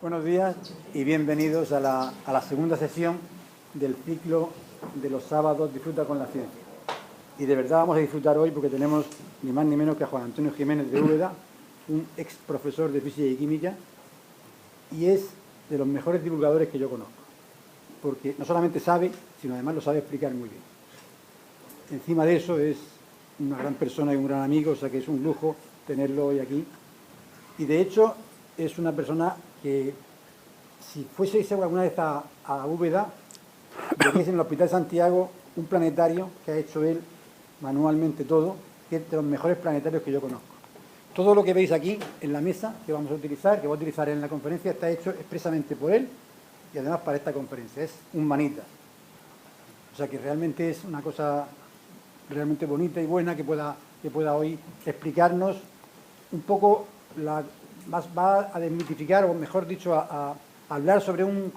Buenos días y bienvenidos a la segunda sesión del ciclo de los sábados Disfruta con la Ciencia. Y de verdad vamos a disfrutar hoy porque tenemos ni más ni menos que a Juan Antonio Jiménez de Úbeda, un ex profesor de Física y Química, y es de los mejores divulgadores que yo conozco, porque no solamente sabe, sino además lo sabe explicar muy bien. Encima de eso es una gran persona y un gran amigo, o sea que es un lujo tenerlo hoy aquí. Y de hecho es una persona que, si fueseis alguna vez a Úbeda, veréis en el Hospital Santiago un planetario que ha hecho él manualmente todo, que es de los mejores planetarios que yo conozco. Todo lo que veis aquí en la mesa que vamos a utilizar, que voy a utilizar en la conferencia, está hecho expresamente por él y además para esta conferencia. Es un manita. O sea que realmente es una cosa realmente bonita y buena que pueda hoy explicarnos un poco, va a desmitificar, o mejor dicho, a hablar sobre un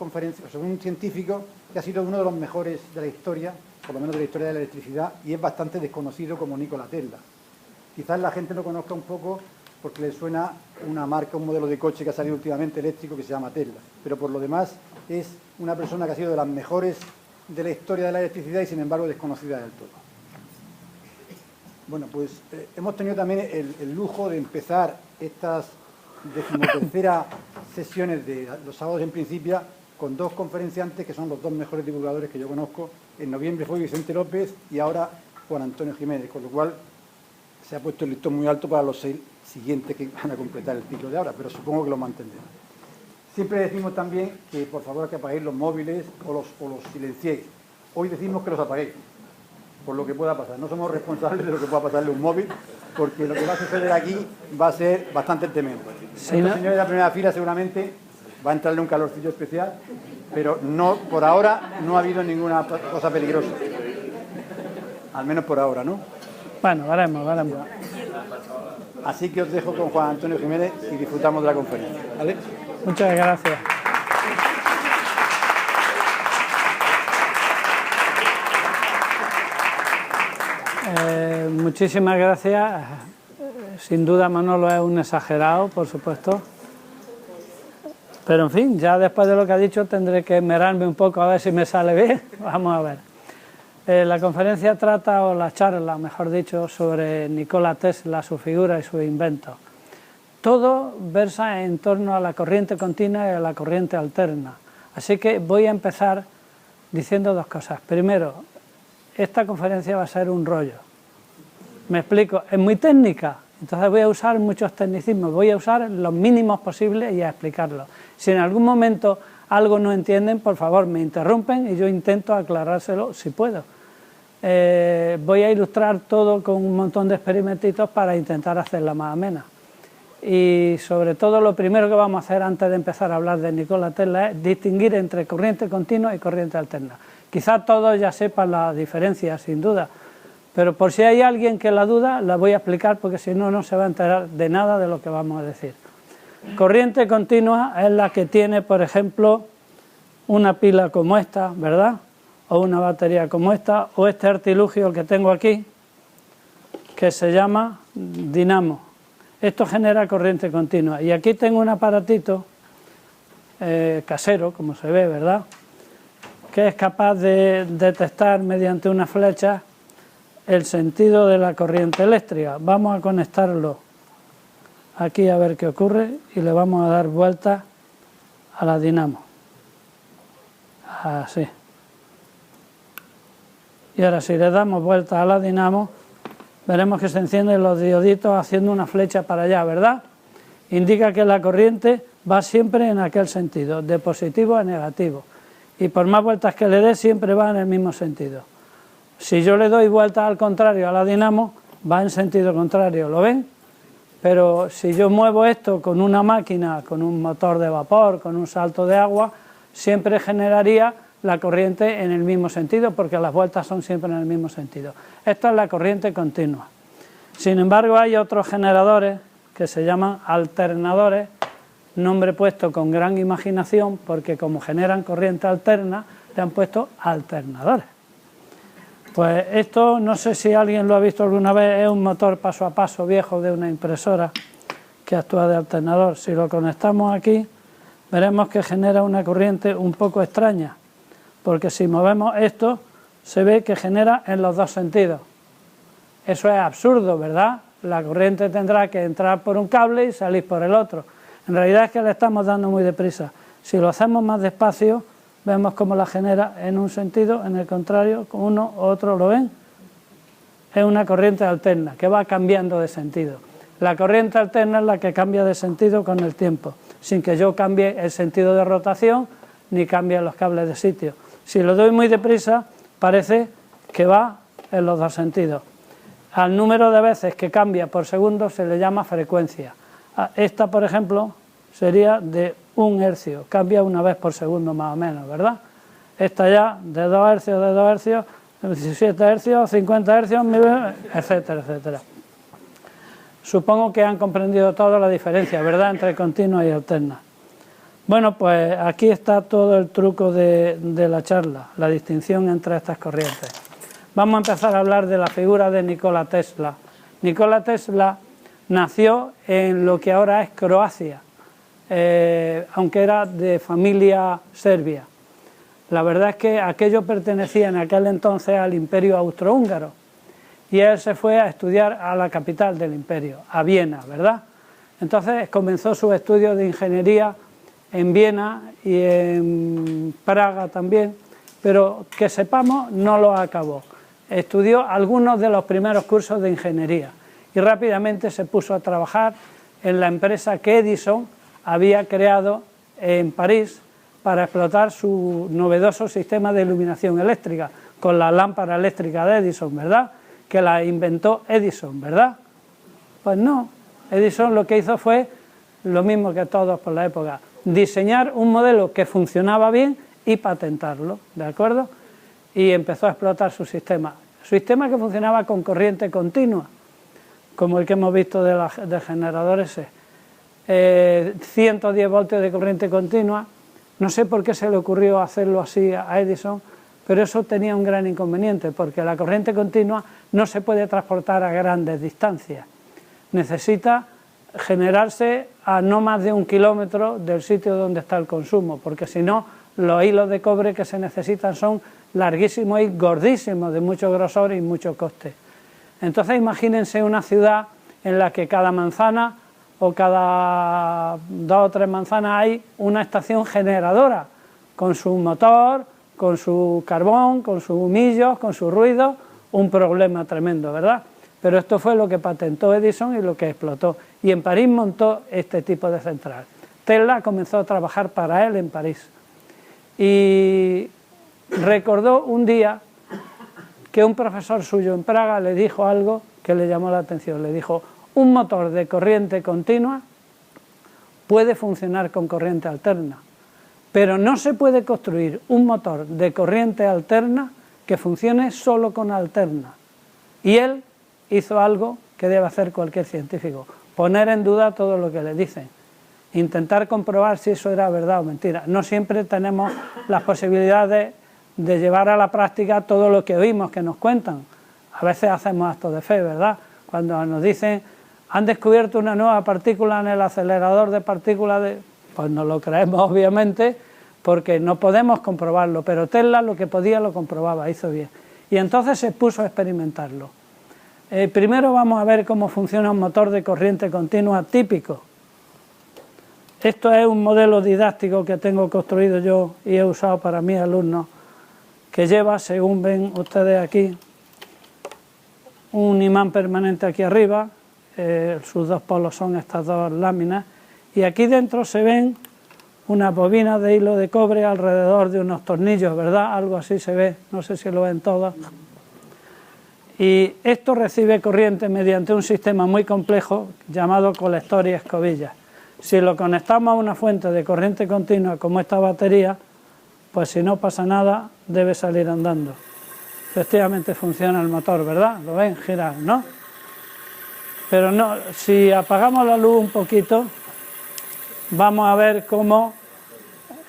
científico que ha sido uno de los mejores de la historia, por lo menos de la historia de la electricidad, y es bastante desconocido como Nikola Tesla. Quizás la gente lo conozca un poco porque le suena una marca, un modelo de coche que ha salido últimamente eléctrico que se llama Tesla, pero por lo demás es una persona que ha sido de las mejores de la historia de la electricidad y sin embargo desconocida del todo. Bueno, pues hemos tenido también el lujo de empezar estas 13ª sesiones de los sábados en Principia con dos conferenciantes que son los dos mejores divulgadores que yo conozco. En noviembre fue Vicente López y ahora Juan Antonio Jiménez, con lo cual se ha puesto el listón muy alto para los 6 siguientes que van a completar el ciclo de ahora, pero supongo que lo mantendrán. Siempre decimos también que por favor que apaguéis los móviles o los silenciéis. Hoy decimos que los apaguéis, por lo que pueda pasar. No somos responsables de lo que pueda pasarle a un móvil, porque lo que va a suceder aquí va a ser bastante tremendo. Sí, ¿no? Estos señores de la primera fila seguramente va a entrarle un calorcillo especial, pero no, por ahora no ha habido ninguna cosa peligrosa. Al menos por ahora, ¿no? Bueno, veremos. Así que os dejo con Juan Antonio Jiménez y disfrutamos de la conferencia, ¿vale? Muchas gracias. Muchísimas gracias. Sin duda Manolo es un exagerado, por supuesto. Pero en fin, ya después de lo que ha dicho tendré que esmerarme un poco a ver si me sale bien. Vamos a ver. La conferencia trata, o la charla, mejor dicho, sobre Nikola Tesla, su figura y sus inventos. Todo versa en torno a la corriente continua y a la corriente alterna. Así que voy a empezar diciendo dos cosas. Primero, esta conferencia va a ser un rollo. Me explico, es muy técnica, entonces voy a usar muchos tecnicismos, voy a usar los mínimos posibles y a explicarlos. Si en algún momento algo no entienden, por favor me interrumpen y yo intento aclarárselo si puedo. Voy a ilustrar todo con un montón de experimentitos para intentar hacerla más amena. Y sobre todo lo primero que vamos a hacer antes de empezar a hablar de Nikola Tesla es distinguir entre corriente continua y corriente alterna. Quizás todos ya sepan la diferencia, sin duda, pero por si hay alguien que la duda, la voy a explicar porque si no, no se va a enterar de nada de lo que vamos a decir. Corriente continua es la que tiene, por ejemplo, una pila como esta, ¿verdad? O una batería como esta, o este artilugio que tengo aquí, que se llama dinamo. Esto genera corriente continua. Y aquí tengo un aparatito casero, como se ve, ¿verdad?, que es capaz de detectar mediante una flecha el sentido de la corriente eléctrica. Vamos a conectarlo aquí a ver qué ocurre y le vamos a dar vuelta a la dinamo. Así. Y ahora si le damos vuelta a la dinamo, veremos que se encienden los dioditos haciendo una flecha para allá, ¿verdad? Indica que la corriente va siempre en aquel sentido, de positivo a negativo. Y por más vueltas que le dé, siempre va en el mismo sentido. Si yo le doy vueltas al contrario a la dinamo, va en sentido contrario, ¿lo ven? Pero si yo muevo esto con una máquina, con un motor de vapor, con un salto de agua, siempre generaría la corriente en el mismo sentido, porque las vueltas son siempre en el mismo sentido. Esto es la corriente continua. Sin embargo, hay otros generadores que se llaman alternadores, nombre puesto con gran imaginación, porque como generan corriente alterna, le han puesto alternadores. Pues esto, no sé si alguien lo ha visto alguna vez, es un motor paso a paso viejo de una impresora que actúa de alternador. Si lo conectamos aquí, veremos que genera una corriente un poco extraña, porque si movemos esto, se ve que genera en los dos sentidos. Eso es absurdo, ¿verdad? La corriente tendrá que entrar por un cable y salir por el otro. En realidad es que le estamos dando muy deprisa. Si lo hacemos más despacio, vemos cómo la genera en un sentido, en el contrario, con uno u otro, ¿lo ven? Es una corriente alterna que va cambiando de sentido. La corriente alterna es la que cambia de sentido con el tiempo, sin que yo cambie el sentido de rotación ni cambie los cables de sitio. Si lo doy muy deprisa, parece que va en los dos sentidos. Al número de veces que cambia por segundo se le llama frecuencia. Esta, por ejemplo, sería de 1 hercio, cambia una vez por segundo más o menos, ¿verdad? Esta ya de 2 hercios, 17 hercios, 50 hercios, etcétera, etcétera. Supongo que han comprendido toda la diferencia, ¿verdad?, entre continua y alterna. Bueno, pues aquí está todo el truco de la charla, la distinción entre estas corrientes. Vamos a empezar a hablar de la figura de Nikola Tesla. Nikola Tesla nació en lo que ahora es Croacia, aunque era de familia serbia. La verdad es que aquello pertenecía en aquel entonces al Imperio Austrohúngaro y él se fue a estudiar a la capital del imperio, a Viena, ¿verdad? Entonces comenzó sus estudios de ingeniería en Viena y en Praga también, pero que sepamos no lo acabó. Estudió algunos de los primeros cursos de ingeniería y rápidamente se puso a trabajar en la empresa que Edison había creado en París para explotar su novedoso sistema de iluminación eléctrica con la lámpara eléctrica de Edison, ¿verdad?, que la inventó Edison, ¿verdad? Pues no, Edison lo que hizo fue lo mismo que todos por la época, diseñar un modelo que funcionaba bien y patentarlo, ¿de acuerdo? Y empezó a explotar su sistema que funcionaba con corriente continua, como el que hemos visto del generador ese, 110 voltios de corriente continua. No sé por qué se le ocurrió hacerlo así a Edison, pero eso tenía un gran inconveniente, porque la corriente continua no se puede transportar a grandes distancias. Necesita generarse a no más de 1 kilómetro del sitio donde está el consumo, porque si no, los hilos de cobre que se necesitan son larguísimos y gordísimos, de mucho grosor y mucho coste. Entonces imagínense una ciudad en la que cada manzana o cada 2 o 3 manzanas hay una estación generadora, con su motor, con su carbón, con sus humillos, con su ruido, un problema tremendo, ¿verdad? Pero esto fue lo que patentó Edison y lo que explotó. Y en París montó este tipo de central. Tesla comenzó a trabajar para él en París. Y recordó un día que un profesor suyo en Praga le dijo algo que le llamó la atención. Le dijo, un motor de corriente continua puede funcionar con corriente alterna, pero no se puede construir un motor de corriente alterna que funcione solo con alterna. Y él hizo algo que debe hacer cualquier científico, poner en duda todo lo que le dicen, intentar comprobar si eso era verdad o mentira. No siempre tenemos las posibilidades de llevar a la práctica todo lo que oímos, que nos cuentan. A veces hacemos actos de fe, ¿verdad? Cuando nos dicen, han descubierto una nueva partícula en el acelerador de partículas, pues no lo creemos obviamente, porque no podemos comprobarlo, pero Tesla lo que podía lo comprobaba, hizo bien. Y entonces se puso a experimentarlo. Primero vamos a ver cómo funciona un motor de corriente continua típico. Esto es un modelo didáctico que tengo construido yo y he usado para mis alumnos, que lleva, según ven ustedes aquí, un imán permanente aquí arriba, sus 2 polos son estas 2 láminas, y aquí dentro se ven unas bobinas de hilo de cobre alrededor de unos tornillos, ¿verdad? Algo así se ve, no sé si lo ven todos. Y esto recibe corriente mediante un sistema muy complejo llamado colector y escobilla. Si lo conectamos a una fuente de corriente continua como esta batería, pues si no pasa nada, debe salir andando. Efectivamente funciona el motor, ¿verdad? Lo ven girar, ¿no? Pero no, si apagamos la luz un poquito, vamos a ver cómo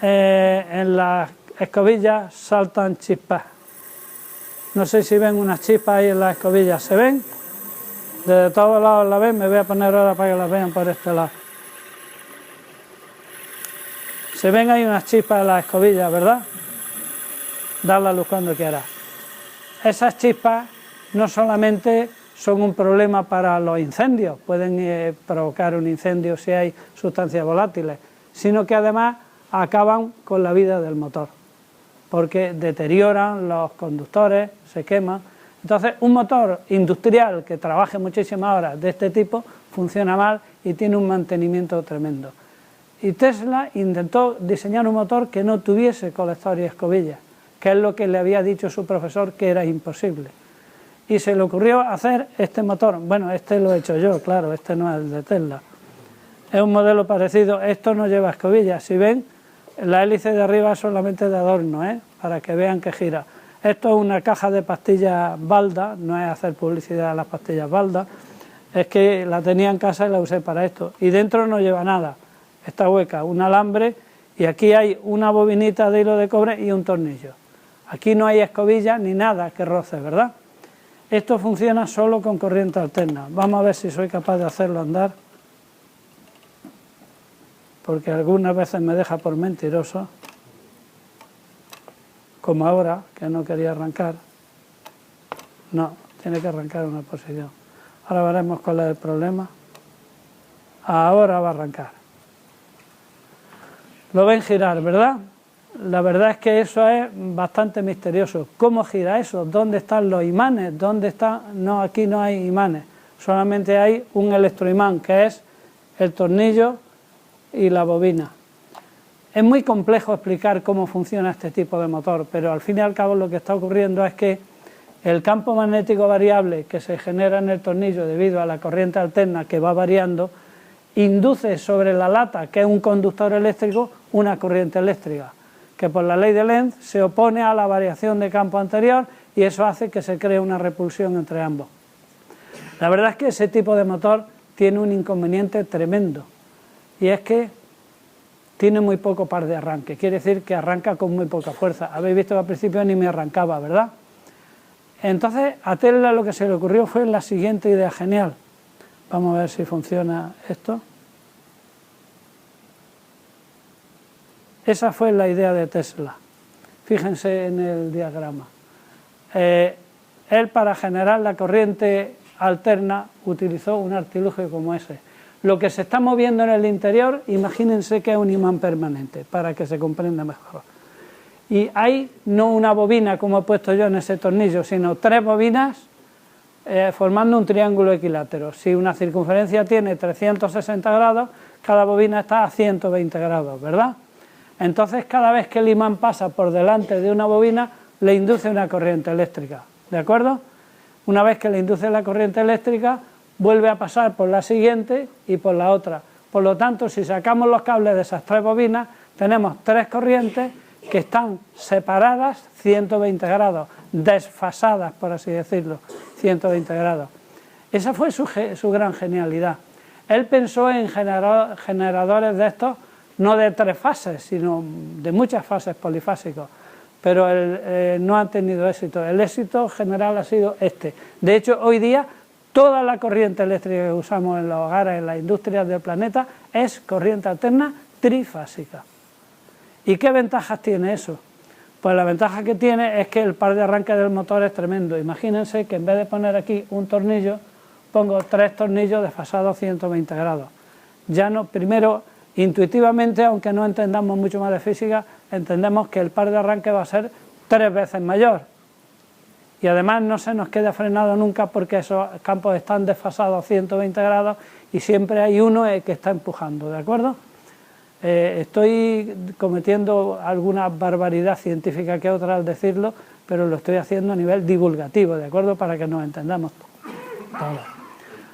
en las escobillas saltan chispas. No sé si ven unas chispas ahí en las escobillas, ¿se ven? Desde todos lados la ven, me voy a poner ahora para que la vean por este lado. Se ven ahí unas chispas en las escobillas, ¿verdad? Dar la luz cuando quieras. Esas chispas no solamente son un problema para los incendios, pueden provocar un incendio si hay sustancias volátiles, sino que además acaban con la vida del motor, porque deterioran los conductores, se queman. Entonces, un motor industrial que trabaje muchísimas horas de este tipo funciona mal y tiene un mantenimiento tremendo. Y Tesla intentó diseñar un motor que no tuviese colector y escobilla, que es lo que le había dicho su profesor que era imposible. Y se le ocurrió hacer este motor. Bueno, este lo he hecho yo, claro, este no es el de Tesla. Es un modelo parecido, esto no lleva escobillas. Si ven, la hélice de arriba es solamente de adorno, para que vean que gira. Esto es una caja de pastillas Balda, no es hacer publicidad a las pastillas Balda, es que la tenía en casa y la usé para esto. Y dentro no lleva nada, está hueca, un alambre, y aquí hay una bobinita de hilo de cobre y un tornillo. Aquí no hay escobilla ni nada que roce, ¿verdad? Esto funciona solo con corriente alterna. Vamos a ver si soy capaz de hacerlo andar, porque algunas veces me deja por mentiroso, como ahora, que no quería arrancar. No, tiene que arrancar una posición. Ahora veremos cuál es el problema. Ahora va a arrancar. Lo ven girar, ¿verdad? La verdad es que eso es bastante misterioso. ¿Cómo gira eso? ¿Dónde están los imanes? ¿Dónde están? No, aquí no hay imanes. Solamente hay un electroimán, que es el tornillo y la bobina. Es muy complejo explicar cómo funciona este tipo de motor, pero al fin y al cabo lo que está ocurriendo es que el campo magnético variable que se genera en el tornillo debido a la corriente alterna que va variando, induce sobre la lata, que es un conductor eléctrico, una corriente eléctrica, que por la ley de Lenz se opone a la variación de campo anterior y eso hace que se cree una repulsión entre ambos. La verdad es que ese tipo de motor tiene un inconveniente tremendo, y es que tiene muy poco par de arranque, quiere decir que arranca con muy poca fuerza. Habéis visto que al principio ni me arrancaba, ¿verdad? Entonces a Tesla lo que se le ocurrió fue la siguiente idea genial. Vamos a ver si funciona esto. Esa fue la idea de Tesla. Fíjense en el diagrama. Él, para generar la corriente alterna, utilizó un artilugio como ese. Lo que se está moviendo en el interior, imagínense que es un imán permanente, para que se comprenda mejor. Y hay no una bobina, como he puesto yo en ese tornillo, sino 3 bobinas formando un triángulo equilátero. Si una circunferencia tiene 360 grados, cada bobina está a 120 grados, ¿verdad? Entonces, cada vez que el imán pasa por delante de una bobina, le induce una corriente eléctrica, ¿de acuerdo? Una vez que le induce la corriente eléctrica, vuelve a pasar por la siguiente y por la otra. Por lo tanto, si sacamos los cables de esas 3 bobinas, tenemos 3 corrientes que están separadas 120 grados, desfasadas, por así decirlo, 120 grados. Esa fue su gran genialidad. Él pensó en generadores de estos, no de 3 fases, sino de muchas fases polifásicos, pero no han tenido éxito. El éxito general ha sido este. De hecho, hoy día, toda la corriente eléctrica que usamos en los hogares, en las industrias del planeta, es corriente alterna trifásica. ¿Y qué ventajas tiene eso? Pues la ventaja que tiene es que el par de arranque del motor es tremendo. Imagínense que en vez de poner aquí un tornillo, pongo 3 tornillos desfasados 120 grados. Ya no, primero, intuitivamente, aunque no entendamos mucho más de física, entendemos que el par de arranque va a ser 3 veces mayor. Y además no se nos queda frenado nunca porque esos campos están desfasados 120 grados y siempre hay uno que está empujando, ¿de acuerdo? Estoy cometiendo alguna barbaridad científica que otra al decirlo, pero lo estoy haciendo a nivel divulgativo, ¿de acuerdo? Para que nos entendamos todos.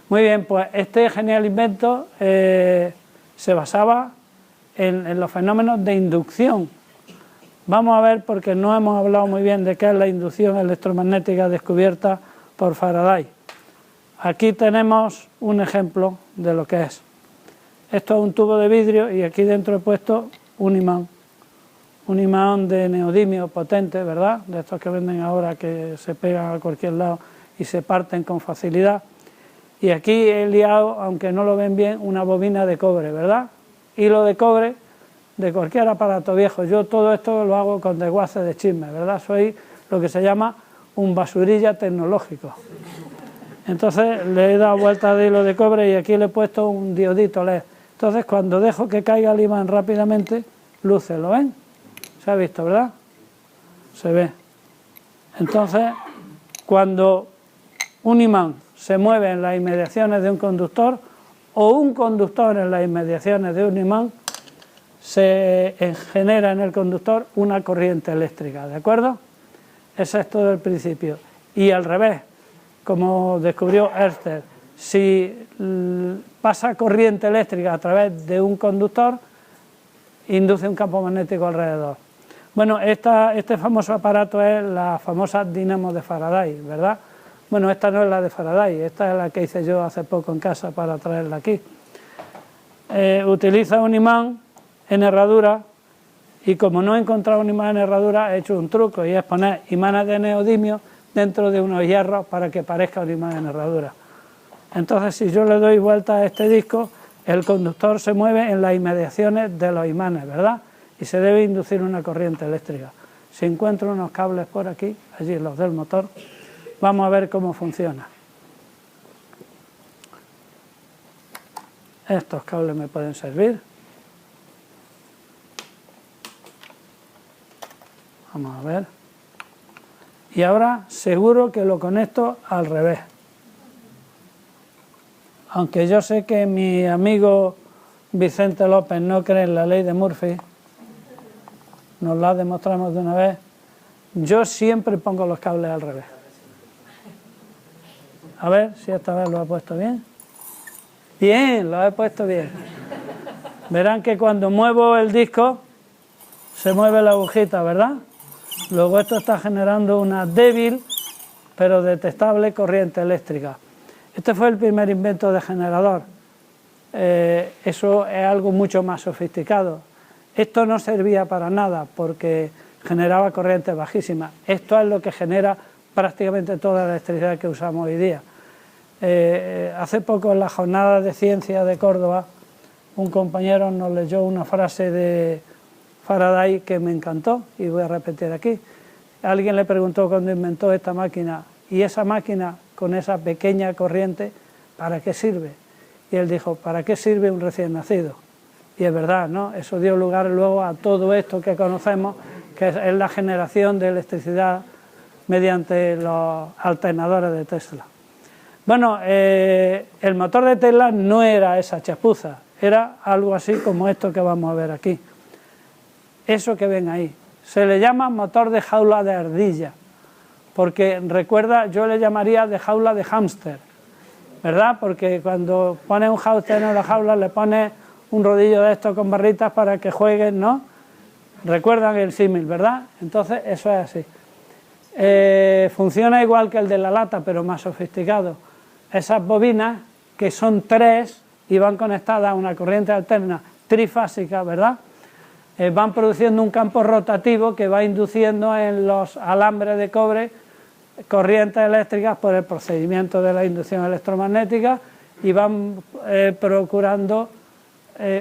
Muy bien, pues este genial invento se basaba en los fenómenos de inducción. Vamos a ver, porque no hemos hablado muy bien de qué es la inducción electromagnética descubierta por Faraday. Aquí tenemos un ejemplo de lo que es. Esto es un tubo de vidrio y aquí dentro he puesto un imán de neodimio potente, ¿verdad? De estos que venden ahora que se pegan a cualquier lado y se parten con facilidad. Y aquí he liado, aunque no lo ven bien, una bobina de cobre, ¿verdad? Hilo de cobre de cualquier aparato viejo. Yo todo esto lo hago con desguace de chisme, ¿verdad? Soy lo que se llama un basurilla tecnológico. Entonces le he dado vuelta de hilo de cobre y aquí le he puesto un diodito LED. Entonces cuando dejo que caiga el imán rápidamente, luce, ¿lo ven? Se ha visto, ¿verdad? Se ve. Entonces, cuando un imán se mueve en las inmediaciones de un conductor o un conductor en las inmediaciones de un imán, se genera en el conductor una corriente eléctrica, ¿de acuerdo? Ese es todo el principio. Y al revés, como descubrió Ørsted, si pasa corriente eléctrica a través de un conductor, induce un campo magnético alrededor. Bueno, este famoso aparato es la famosa dinamo de Faraday, ¿verdad? Bueno, esta no es la de Faraday, esta es la que hice yo hace poco en casa para traerla aquí. Utiliza un imán en herradura y como no he encontrado un imán en herradura, he hecho un truco y es poner imanes de neodimio dentro de unos hierros para que parezca un imán en herradura. Entonces, si yo le doy vuelta a este disco, el conductor se mueve en las inmediaciones de los imanes, ¿verdad? Y se debe inducir una corriente eléctrica. Si encuentro unos cables por aquí, allí los del motor, vamos a ver cómo funciona. Estos cables me pueden servir. Vamos a ver. Y ahora seguro que lo conecto al revés. Aunque yo sé que mi amigo Vicente López no cree en la ley de Murphy, nos la demostramos de una vez, yo siempre pongo los cables al revés. A ver si esta vez lo he puesto bien. Bien, lo he puesto bien. Verán que cuando muevo el disco se mueve la agujita, ¿verdad? Luego esto está generando una débil pero detectable corriente eléctrica. Este fue el primer invento de generador. Eso es algo mucho más sofisticado. Esto no servía para nada porque generaba corrientes bajísimas. Esto es lo que genera prácticamente toda la electricidad que usamos hoy día. Hace poco en la jornada de ciencia de Córdoba, un compañero nos leyó una frase de Faraday que me encantó y voy a repetir aquí. Alguien le preguntó cuando inventó esta máquina, ¿y esa máquina con esa pequeña corriente para qué sirve? Y él dijo, ¿para qué sirve un recién nacido? Y es verdad, ¿no? Eso dio lugar luego a todo esto que conocemos, que es la generación de electricidad mediante los alternadores de Tesla. Bueno, el motor de Tesla no era esa chapuza, era algo así como esto que vamos a ver aquí. Eso que ven ahí. Se le llama motor de jaula de ardilla, porque recuerda, yo le llamaría de jaula de hámster, ¿verdad? Porque cuando pones un hámster en la jaula le pones un rodillo de estos con barritas para que jueguen, ¿no? Recuerdan el símil, ¿verdad? Entonces eso es así. Funciona igual que el de la lata, pero más sofisticado. Esas bobinas, que son 3 y van conectadas a una corriente alterna trifásica, ¿verdad? Van produciendo un campo rotativo que va induciendo en los alambres de cobre corrientes eléctricas por el procedimiento de la inducción electromagnética y van procurando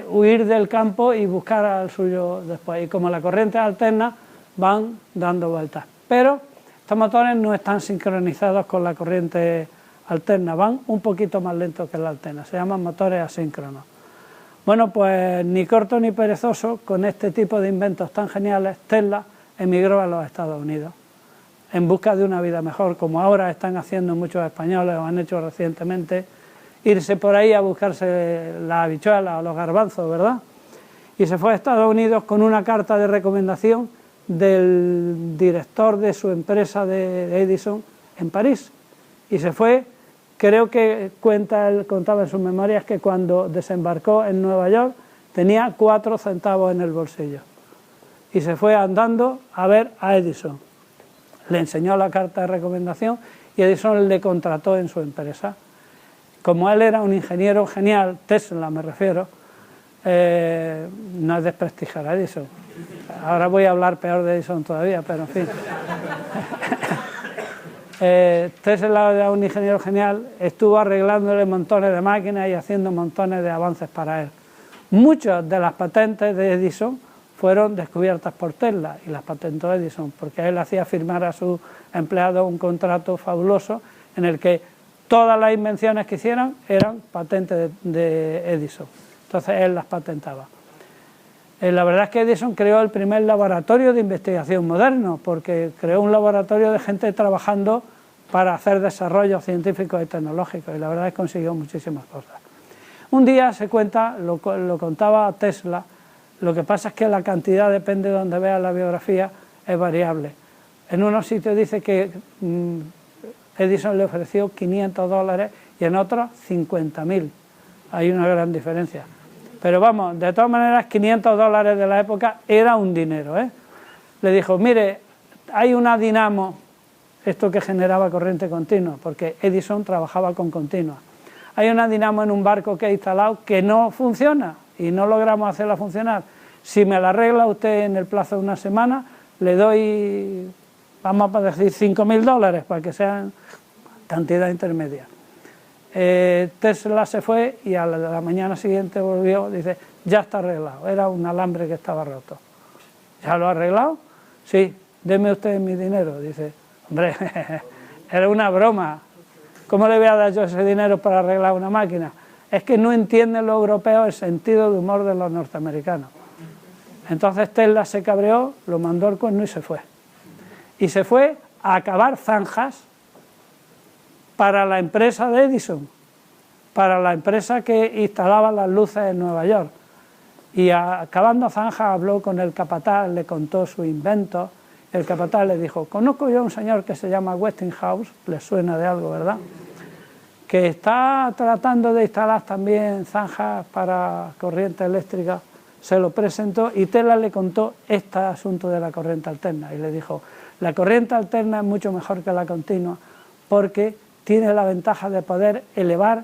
huir del campo y buscar al suyo después. Y como la corriente es alterna, van dando vueltas. Pero estos motores no están sincronizados con la corriente alterna, van un poquito más lentos que la alterna, se llaman motores asíncronos. Bueno, pues ni corto ni perezoso, con este tipo de inventos tan geniales, Tesla emigró a los Estados Unidos en busca de una vida mejor, como ahora están haciendo muchos españoles o han hecho recientemente, irse por ahí a buscarse las habichuelas o los garbanzos, ¿verdad? Y se fue a Estados Unidos con una carta de recomendación del director de su empresa de Edison en París. Y se fue, creo que contaba en sus memorias que cuando desembarcó en Nueva York tenía 4 centavos en el bolsillo. Y se fue andando a ver a Edison. Le enseñó la carta de recomendación y Edison le contrató en su empresa. Como él era un ingeniero genial, Tesla me refiero, no es desprestigiar a Edison. Ahora voy a hablar peor de Edison todavía, pero en fin. Tesla era un ingeniero genial, estuvo arreglándole montones de máquinas y haciendo montones de avances para él. Muchas de las patentes de Edison fueron descubiertas por Tesla y las patentó Edison, porque él hacía firmar a sus empleados un contrato fabuloso en el que todas las invenciones que hicieran eran patentes de Edison. Entonces él las patentaba. La verdad es que Edison creó el primer laboratorio de investigación moderno, porque creó un laboratorio de gente trabajando para hacer desarrollos científicos y tecnológicos, y la verdad es que consiguió muchísimas cosas. Un día se cuenta, lo contaba Tesla, lo que pasa es que la cantidad, depende de donde veas la biografía, es variable. En unos sitios dice que Edison le ofreció $500 y en otros 50.000. Hay una gran diferencia. Pero vamos, de todas maneras, $500 de la época era un dinero, ¿eh? Le dijo, mire, hay una dinamo, esto que generaba corriente continua, porque Edison trabajaba con continua. Hay una dinamo en un barco que he instalado que no funciona y no logramos hacerla funcionar. Si me la arregla usted en el plazo de una semana, le doy, vamos a decir, $5.000 para que sean cantidad intermedia. Tesla se fue y a la mañana siguiente volvió, dice, ya está arreglado, era un alambre que estaba roto. ¿Ya lo ha arreglado? Sí, deme usted mi dinero. Dice, hombre, era una broma, ¿cómo le voy a dar yo ese dinero para arreglar una máquina? Es que no entienden los europeos el sentido de humor de los norteamericanos. Entonces Tesla se cabreó, lo mandó al cuerno y se fue. Y se fue a cavar zanjas para la empresa de Edison, para la empresa que instalaba las luces en Nueva York. Y cavando zanjas habló con el capataz, le contó su invento. El capataz le dijo, conozco yo a un señor que se llama Westinghouse, le suena de algo, ¿verdad?, que está tratando de instalar también zanjas para corriente eléctrica. Se lo presentó y Tesla le contó este asunto de la corriente alterna y le dijo, la corriente alterna es mucho mejor que la continua porque tiene la ventaja de poder elevar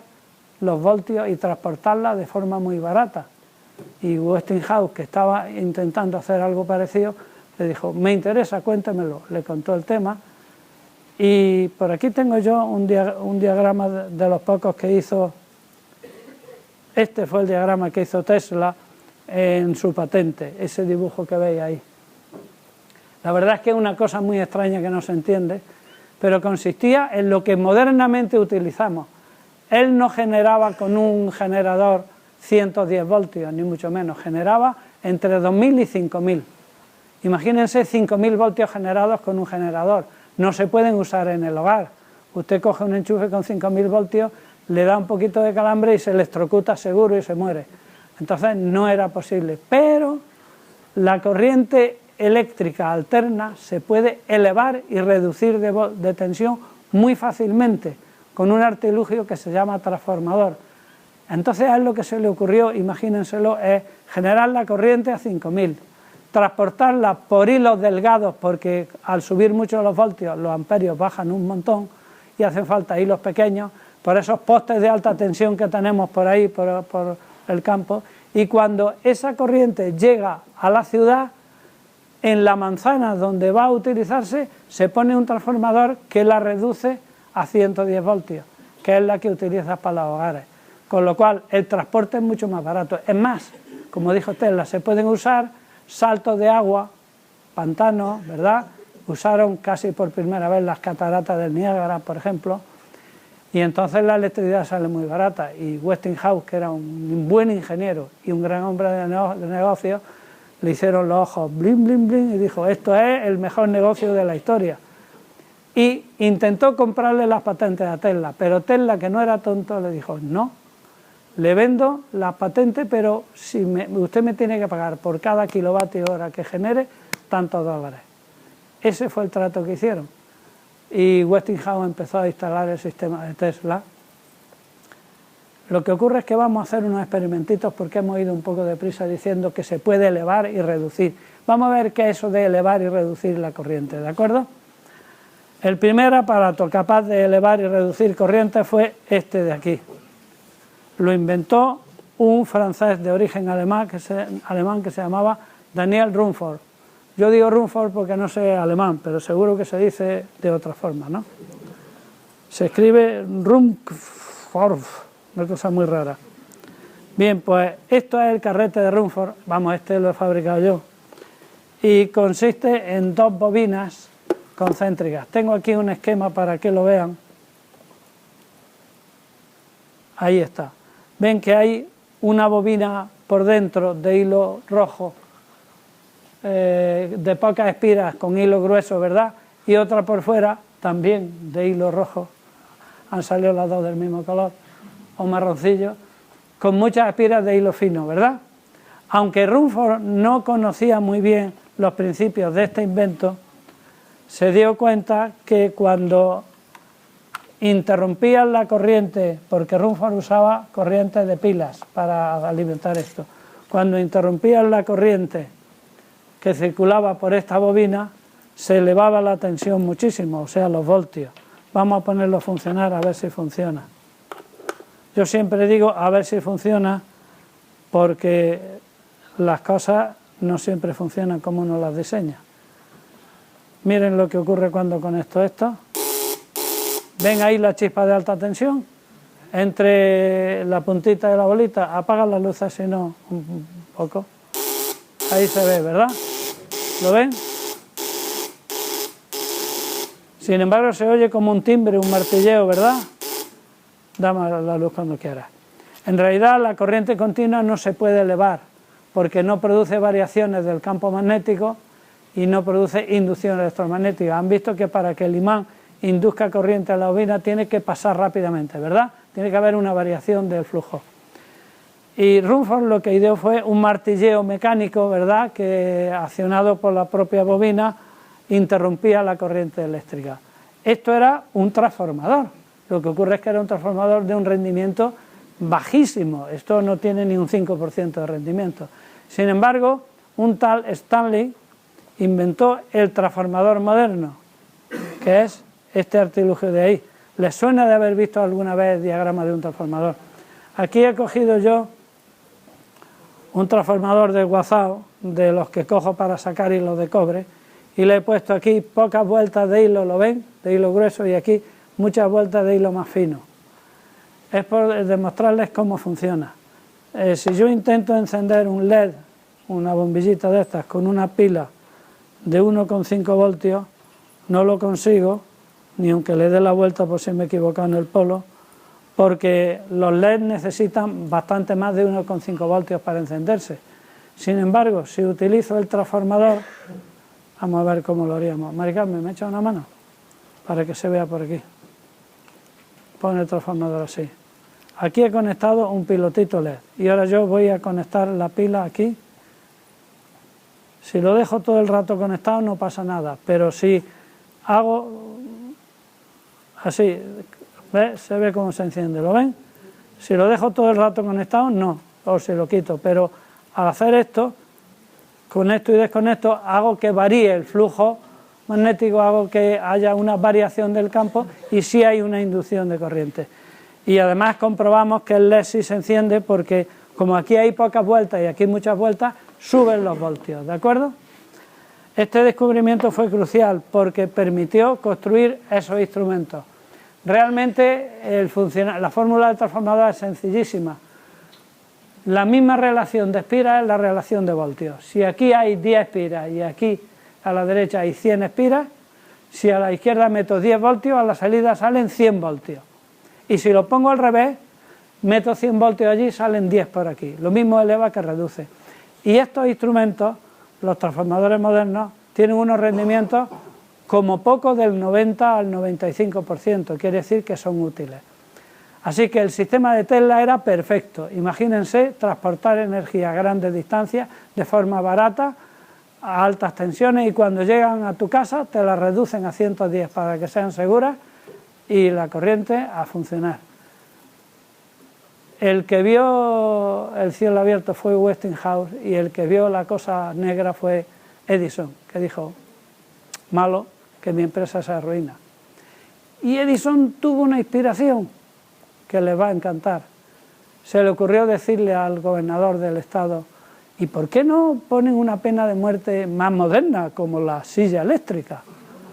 los voltios y transportarla de forma muy barata. Y Westinghouse, que estaba intentando hacer algo parecido, le dijo, me interesa, cuéntemelo. Le contó el tema y por aquí tengo yo un diagrama de los pocos que hizo. Este fue el diagrama que hizo Tesla en su patente, ese dibujo que veis ahí. La verdad es que es una cosa muy extraña que no se entiende, pero consistía en lo que modernamente utilizamos. Él no generaba con un generador 110 voltios, ni mucho menos, generaba entre 2.000 y 5.000. Imagínense 5.000 voltios generados con un generador, no se pueden usar en el hogar. Usted coge un enchufe con 5.000 voltios, le da un poquito de calambre y se electrocuta seguro y se muere. Entonces no era posible, pero la corriente eléctrica alterna se puede elevar y reducir de tensión muy fácilmente con un artilugio que se llama transformador. Entonces a él lo que se le ocurrió, imagínenselo, es generar la corriente a 5.000, transportarla por hilos delgados porque al subir mucho los voltios los amperios bajan un montón y hacen falta hilos pequeños, por esos postes de alta tensión que tenemos por ahí, por el campo, y cuando esa corriente llega a la ciudad, en la manzana donde va a utilizarse se pone un transformador que la reduce a 110 voltios, que es la que utilizas para los hogares, con lo cual el transporte es mucho más barato. Es más, como dijo Tesla, se pueden usar saltos de agua, pantanos, ¿verdad? Usaron casi por primera vez las cataratas del Niágara, por ejemplo, y entonces la electricidad sale muy barata. Y Westinghouse, que era un buen ingeniero y un gran hombre de negocios, le hicieron los ojos blin, blin, blin, y dijo, esto es el mejor negocio de la historia. Y intentó comprarle las patentes a Tesla, pero Tesla, que no era tonto, le dijo, no, le vendo las patentes, pero si usted me tiene que pagar por cada kilovatio hora que genere, tantos dólares. Ese fue el trato que hicieron. Y Westinghouse empezó a instalar el sistema de Tesla. Lo que ocurre es que vamos a hacer unos experimentitos porque hemos ido un poco deprisa diciendo que se puede elevar y reducir. Vamos a ver qué es eso de elevar y reducir la corriente, ¿de acuerdo? El primer aparato capaz de elevar y reducir corriente fue este de aquí. Lo inventó un francés de origen alemán que se llamaba Daniel Rumford. Yo digo Rumford porque no sé alemán, pero seguro que se dice de otra forma, ¿no? Se escribe Rumforth, una cosa muy rara. Bien, pues esto es el carrete de Rumforth, vamos, este lo he fabricado yo, y consiste en 2 bobinas concéntricas. Tengo aquí un esquema para que lo vean. Ahí está. Ven que hay una bobina por dentro de hilo rojo, de pocas espiras con hilo grueso, ¿verdad? Y otra por fuera también de hilo rojo. Han salido las dos del mismo color, o marroncillo, con muchas espiras de hilo fino, ¿verdad? Aunque Rumforth no conocía muy bien los principios de este invento, se dio cuenta que cuando interrumpían la corriente, porque Rumforth usaba corrientes de pilas para alimentar esto, cuando interrumpían la corriente que circulaba por esta bobina, se elevaba la tensión muchísimo, o sea, los voltios. Vamos a ponerlo a funcionar a ver si funciona. Yo siempre digo a ver si funciona porque las cosas no siempre funcionan como uno las diseña. Miren lo que ocurre cuando conecto esto. ¿Ven ahí la chispa de alta tensión? Entre la puntita y la bolita. Apagan las luces si no, un poco. Ahí se ve, ¿verdad? ¿Lo ven? Sin embargo, se oye como un timbre, un martilleo, ¿verdad? Dame la luz cuando quieras. En realidad, la corriente continua no se puede elevar porque no produce variaciones del campo magnético y no produce inducción electromagnética. Han visto que para que el imán induzca corriente a la bobina tiene que pasar rápidamente, ¿verdad? Tiene que haber una variación del flujo. Y Rumforth lo que ideó fue un martilleo mecánico, ¿verdad?, que accionado por la propia bobina interrumpía la corriente eléctrica. Esto era un transformador. Lo que ocurre es que era un transformador de un rendimiento bajísimo. Esto no tiene ni un 5% de rendimiento. Sin embargo, un tal Stanley inventó el transformador moderno, que es este artilugio de ahí. ¿Les suena de haber visto alguna vez el diagrama de un transformador? Aquí he cogido yo un transformador de Guazao, de los que cojo para sacar hilos de cobre, y le he puesto aquí pocas vueltas de hilo, ¿lo ven?, de hilo grueso, y aquí muchas vueltas de hilo más fino. Es por demostrarles cómo funciona. Si yo intento encender un LED, una bombillita de estas, con una pila de 1,5 voltios, no lo consigo, ni aunque le dé la vuelta por si me he equivocado en el polo, porque los LED necesitan bastante más de 1,5 voltios para encenderse. Sin embargo, si utilizo el transformador, vamos a ver cómo lo haríamos. Mari Carmen, ¿me echa una mano? Para que se vea por aquí. Pon el transformador así. Aquí he conectado un pilotito LED y ahora yo voy a conectar la pila aquí. Si lo dejo todo el rato conectado no pasa nada, pero si hago así, ¿ves? Se ve cómo se enciende, ¿lo ven? Si lo dejo todo el rato conectado, no, o si lo quito, pero al hacer esto, conecto y desconecto, hago que varíe el flujo magnético, hago que haya una variación del campo y sí hay una inducción de corriente. Y además comprobamos que el LED sí se enciende porque como aquí hay pocas vueltas y aquí muchas vueltas, suben los voltios, ¿de acuerdo? Este descubrimiento fue crucial porque permitió construir esos instrumentos. Realmente la fórmula del transformador es sencillísima. La misma relación de espiras es la relación de voltios. Si aquí hay 10 espiras y aquí a la derecha hay 100 espiras, si a la izquierda meto 10 voltios, a la salida salen 100 voltios. Y si lo pongo al revés, meto 100 voltios allí, salen 10 por aquí. Lo mismo eleva que reduce. Y estos instrumentos, los transformadores modernos, tienen unos rendimientos como poco del 90 al 95%, quiere decir que son útiles. Así que el sistema de Tesla era perfecto. Imagínense transportar energía a grandes distancias de forma barata, a altas tensiones, y cuando llegan a tu casa te las reducen a 110 para que sean seguras y la corriente a funcionar. El que vio el cielo abierto fue Westinghouse y el que vio la cosa negra fue Edison, que dijo, malo que mi empresa se arruina. Y Edison tuvo una inspiración que les va a encantar. Se le ocurrió decirle al gobernador del estado, ¿y por qué no ponen una pena de muerte más moderna como la silla eléctrica?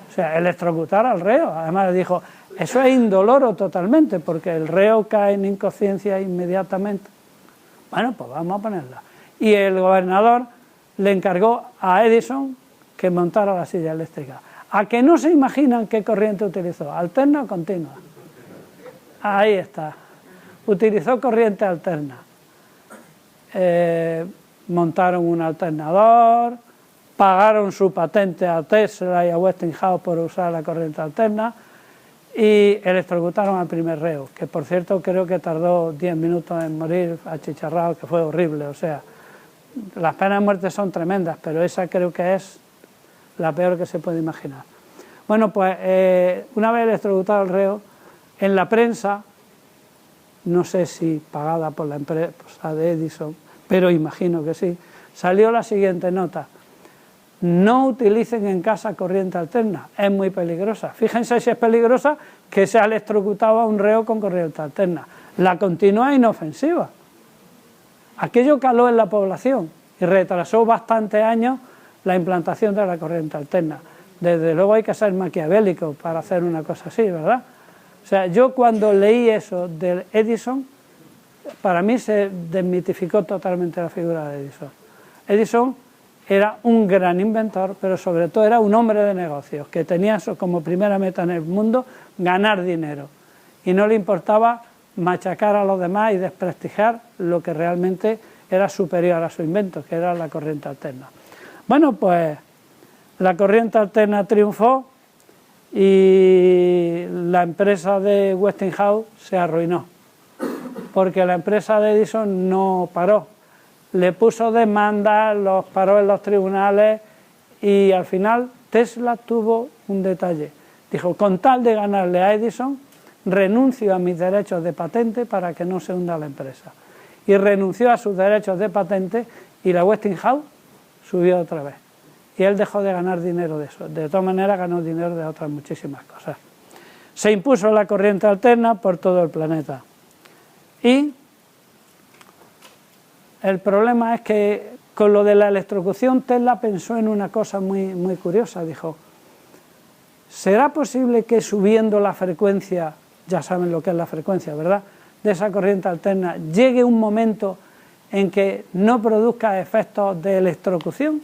O sea, electrocutar al reo. Además le dijo, Eso es indoloro totalmente, porque el reo cae en inconsciencia inmediatamente. Bueno, pues vamos a ponerla. Y el gobernador le encargó a Edison que montara la silla eléctrica. ¿A que no se imaginan qué corriente utilizó? ¿Alterna o continua? Ahí está. Utilizó corriente alterna. Montaron un alternador, pagaron su patente a Tesla y a Westinghouse por usar la corriente alterna y electrocutaron al primer reo, que por cierto creo que tardó 10 minutos en morir achicharrado, que fue horrible. O sea, las penas de muerte son tremendas, pero esa creo que es la peor que se puede imaginar. Bueno, pues una vez electrocutado el reo, en la prensa, no sé si pagada por la empresa de Edison, pero imagino que sí, salió la siguiente nota: no utilicen en casa corriente alterna, es muy peligrosa. Fíjense si es peligrosa que se ha electrocutado a un reo con corriente alterna. La continua es inofensiva. Aquello caló en la población y retrasó bastantes años la implantación de la corriente alterna. Desde luego hay que ser maquiavélico para hacer una cosa así, ¿verdad? O sea, yo cuando leí eso de Edison, para mí se desmitificó totalmente la figura de Edison. Edison era un gran inventor, pero sobre todo era un hombre de negocios, que tenía como primera meta en el mundo ganar dinero. Y no le importaba machacar a los demás y desprestigiar lo que realmente era superior a su invento, que era la corriente alterna. Bueno, pues la corriente alterna triunfó y la empresa de Westinghouse se arruinó, porque la empresa de Edison no paró. Le puso demandas, los paró en los tribunales y al final Tesla tuvo un detalle. Dijo, con tal de ganarle a Edison, renuncio a mis derechos de patente para que no se hunda la empresa. Y renunció a sus derechos de patente y la Westinghouse subió otra vez. Y él dejó de ganar dinero de eso. De todas maneras ganó dinero de otras muchísimas cosas. Se impuso la corriente alterna por todo el planeta. Y el problema es que con lo de la electrocución Tesla pensó en una cosa muy curiosa. Dijo, ¿será posible que subiendo la frecuencia, ya saben lo que es la frecuencia, ¿verdad?, de esa corriente alterna, llegue un momento en que no produzca efectos de electrocución?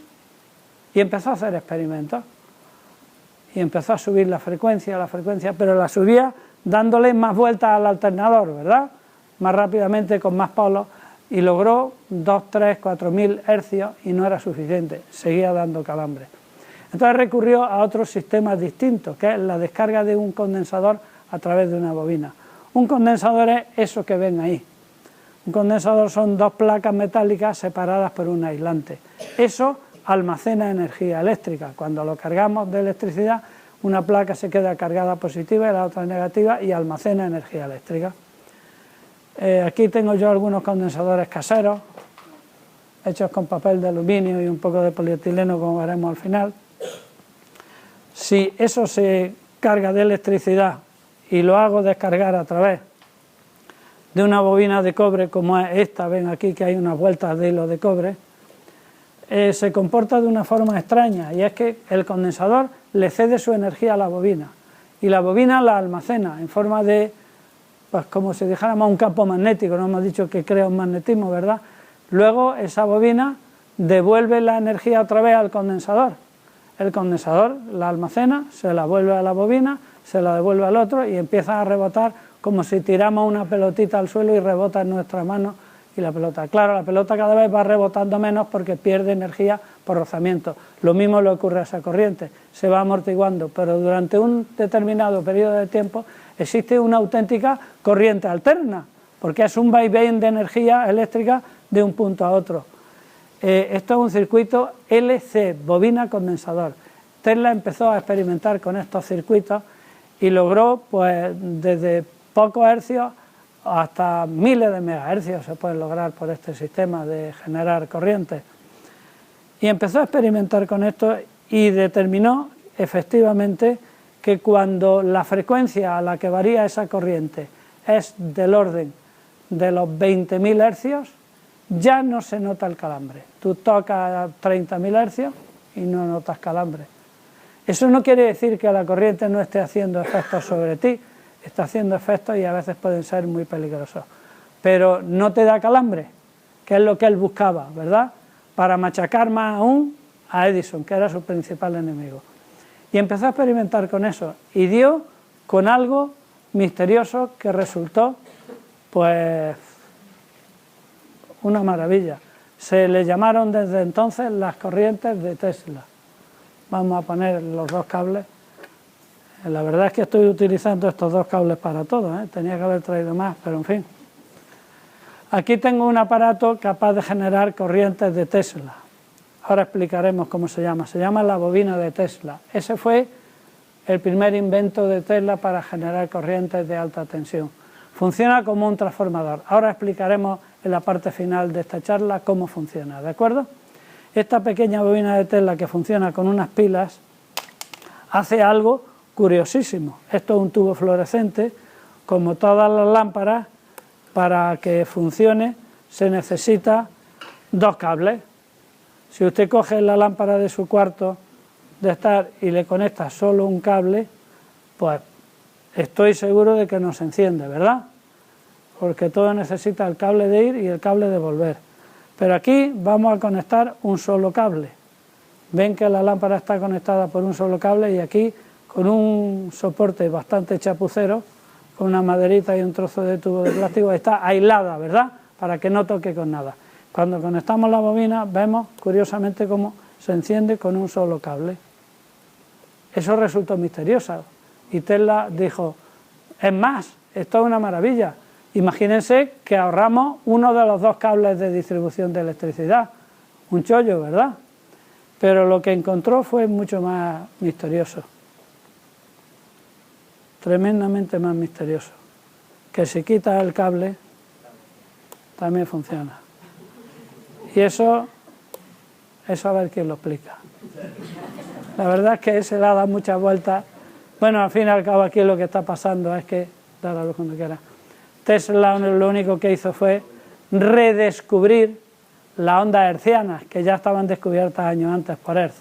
Y empezó a hacer experimentos. Y empezó a subir la frecuencia, pero la subía dándole más vueltas al alternador, ¿verdad?, más rápidamente, con más polos, y logró 2, 3, 4.000 hercios y no era suficiente, seguía dando calambre. Entonces recurrió a otros sistemas distintos, que es la descarga de un condensador a través de una bobina. Un condensador es eso que ven ahí. Un condensador son dos placas metálicas separadas por un aislante. Eso almacena energía eléctrica. Cuando lo cargamos de electricidad, una placa se queda cargada positiva y la otra negativa y almacena energía eléctrica. Aquí tengo yo algunos condensadores caseros, hechos con papel de aluminio y un poco de polietileno, como veremos al final. Si eso se carga de electricidad y lo hago descargar a través de una bobina de cobre, como es esta, ven aquí que hay unas vueltas de hilo de cobre, se comporta de una forma extraña, y es que el condensador le cede su energía a la bobina y la bobina la almacena en forma de, pues como si dijéramos un campo magnético, no hemos dicho que crea un magnetismo, ¿verdad? Luego esa bobina devuelve la energía otra vez al condensador. El condensador la almacena, se la vuelve a la bobina, se la devuelve al otro y empieza a rebotar como si tiramos una pelotita al suelo y rebota en nuestra mano y la pelota. Claro, la pelota cada vez va rebotando menos porque pierde energía por rozamiento. Lo mismo le ocurre a esa corriente, se va amortiguando, pero durante un determinado periodo de tiempo existe una auténtica corriente alterna, porque es un vaivén de energía eléctrica de un punto a otro. Esto es un circuito LC, bobina condensador. Tesla empezó a experimentar con estos circuitos y logró, pues, desde pocos hercios hasta miles de megahercios se pueden lograr por este sistema de generar corriente. Y empezó a experimentar con esto y determinó efectivamente que cuando la frecuencia a la que varía esa corriente es del orden de los 20.000 hercios, ya no se nota el calambre. Tú tocas 30.000 hercios y no notas calambre. Eso no quiere decir que la corriente no esté haciendo efectos sobre ti, está haciendo efectos y a veces pueden ser muy peligrosos. Pero no te da calambre, que es lo que él buscaba, ¿verdad? Para machacar más aún a Edison, que era su principal enemigo. Y empezó a experimentar con eso y dio con algo misterioso que resultó, pues, una maravilla. Se le llamaron desde entonces las corrientes de Tesla. Vamos a poner los dos cables. La verdad es que estoy utilizando estos dos cables para todo, ¿eh? Tenía que haber traído más, pero en fin. Aquí tengo un aparato capaz de generar corrientes de Tesla. Ahora explicaremos cómo se llama. Se llama la bobina de Tesla. Ese fue el primer invento de Tesla para generar corrientes de alta tensión. Funciona como un transformador. Ahora explicaremos en la parte final de esta charla cómo funciona, ¿de acuerdo? Esta pequeña bobina de Tesla que funciona con unas pilas hace algo curiosísimo. Esto es un tubo fluorescente. Como todas las lámparas, para que funcione se necesita dos cables. Si usted coge la lámpara de su cuarto de estar y le conecta solo un cable, pues estoy seguro de que no se enciende, ¿verdad? Porque todo necesita el cable de ir y el cable de volver. Pero aquí vamos a conectar un solo cable. Ven que la lámpara está conectada por un solo cable y aquí con un soporte bastante chapucero, con una maderita y un trozo de tubo de plástico, está aislada, ¿verdad? Para que no toque con nada. Cuando conectamos la bobina vemos curiosamente cómo se enciende con un solo cable. Eso resultó misterioso y Tesla dijo, es más, esto es una maravilla. Imagínense que ahorramos uno de los dos cables de distribución de electricidad, un chollo, ¿verdad? Pero lo que encontró fue mucho más misterioso, tremendamente más misterioso, que si quitas el cable también funciona. Y eso a ver quién lo explica. La verdad es que se le ha dado muchas vueltas. Bueno, al fin y al cabo aquí lo que está pasando es que, da la luz cuando quiera, Tesla lo único que hizo fue redescubrir las ondas hertzianas, que ya estaban descubiertas años antes por Hertz.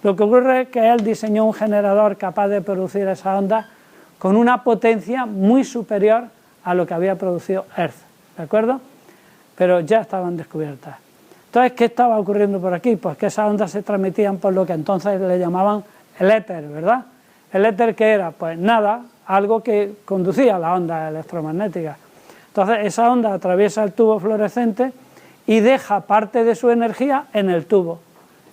Lo que ocurre es que él diseñó un generador capaz de producir esas ondas con una potencia muy superior a lo que había producido Hertz, ¿de acuerdo? Pero ya estaban descubiertas. Entonces, ¿qué estaba ocurriendo por aquí? Pues que esas ondas se transmitían por lo que entonces le llamaban el éter, ¿verdad? ¿El éter qué era? Pues nada, algo que conducía a las ondas electromagnéticas. Entonces, esa onda atraviesa el tubo fluorescente y deja parte de su energía en el tubo.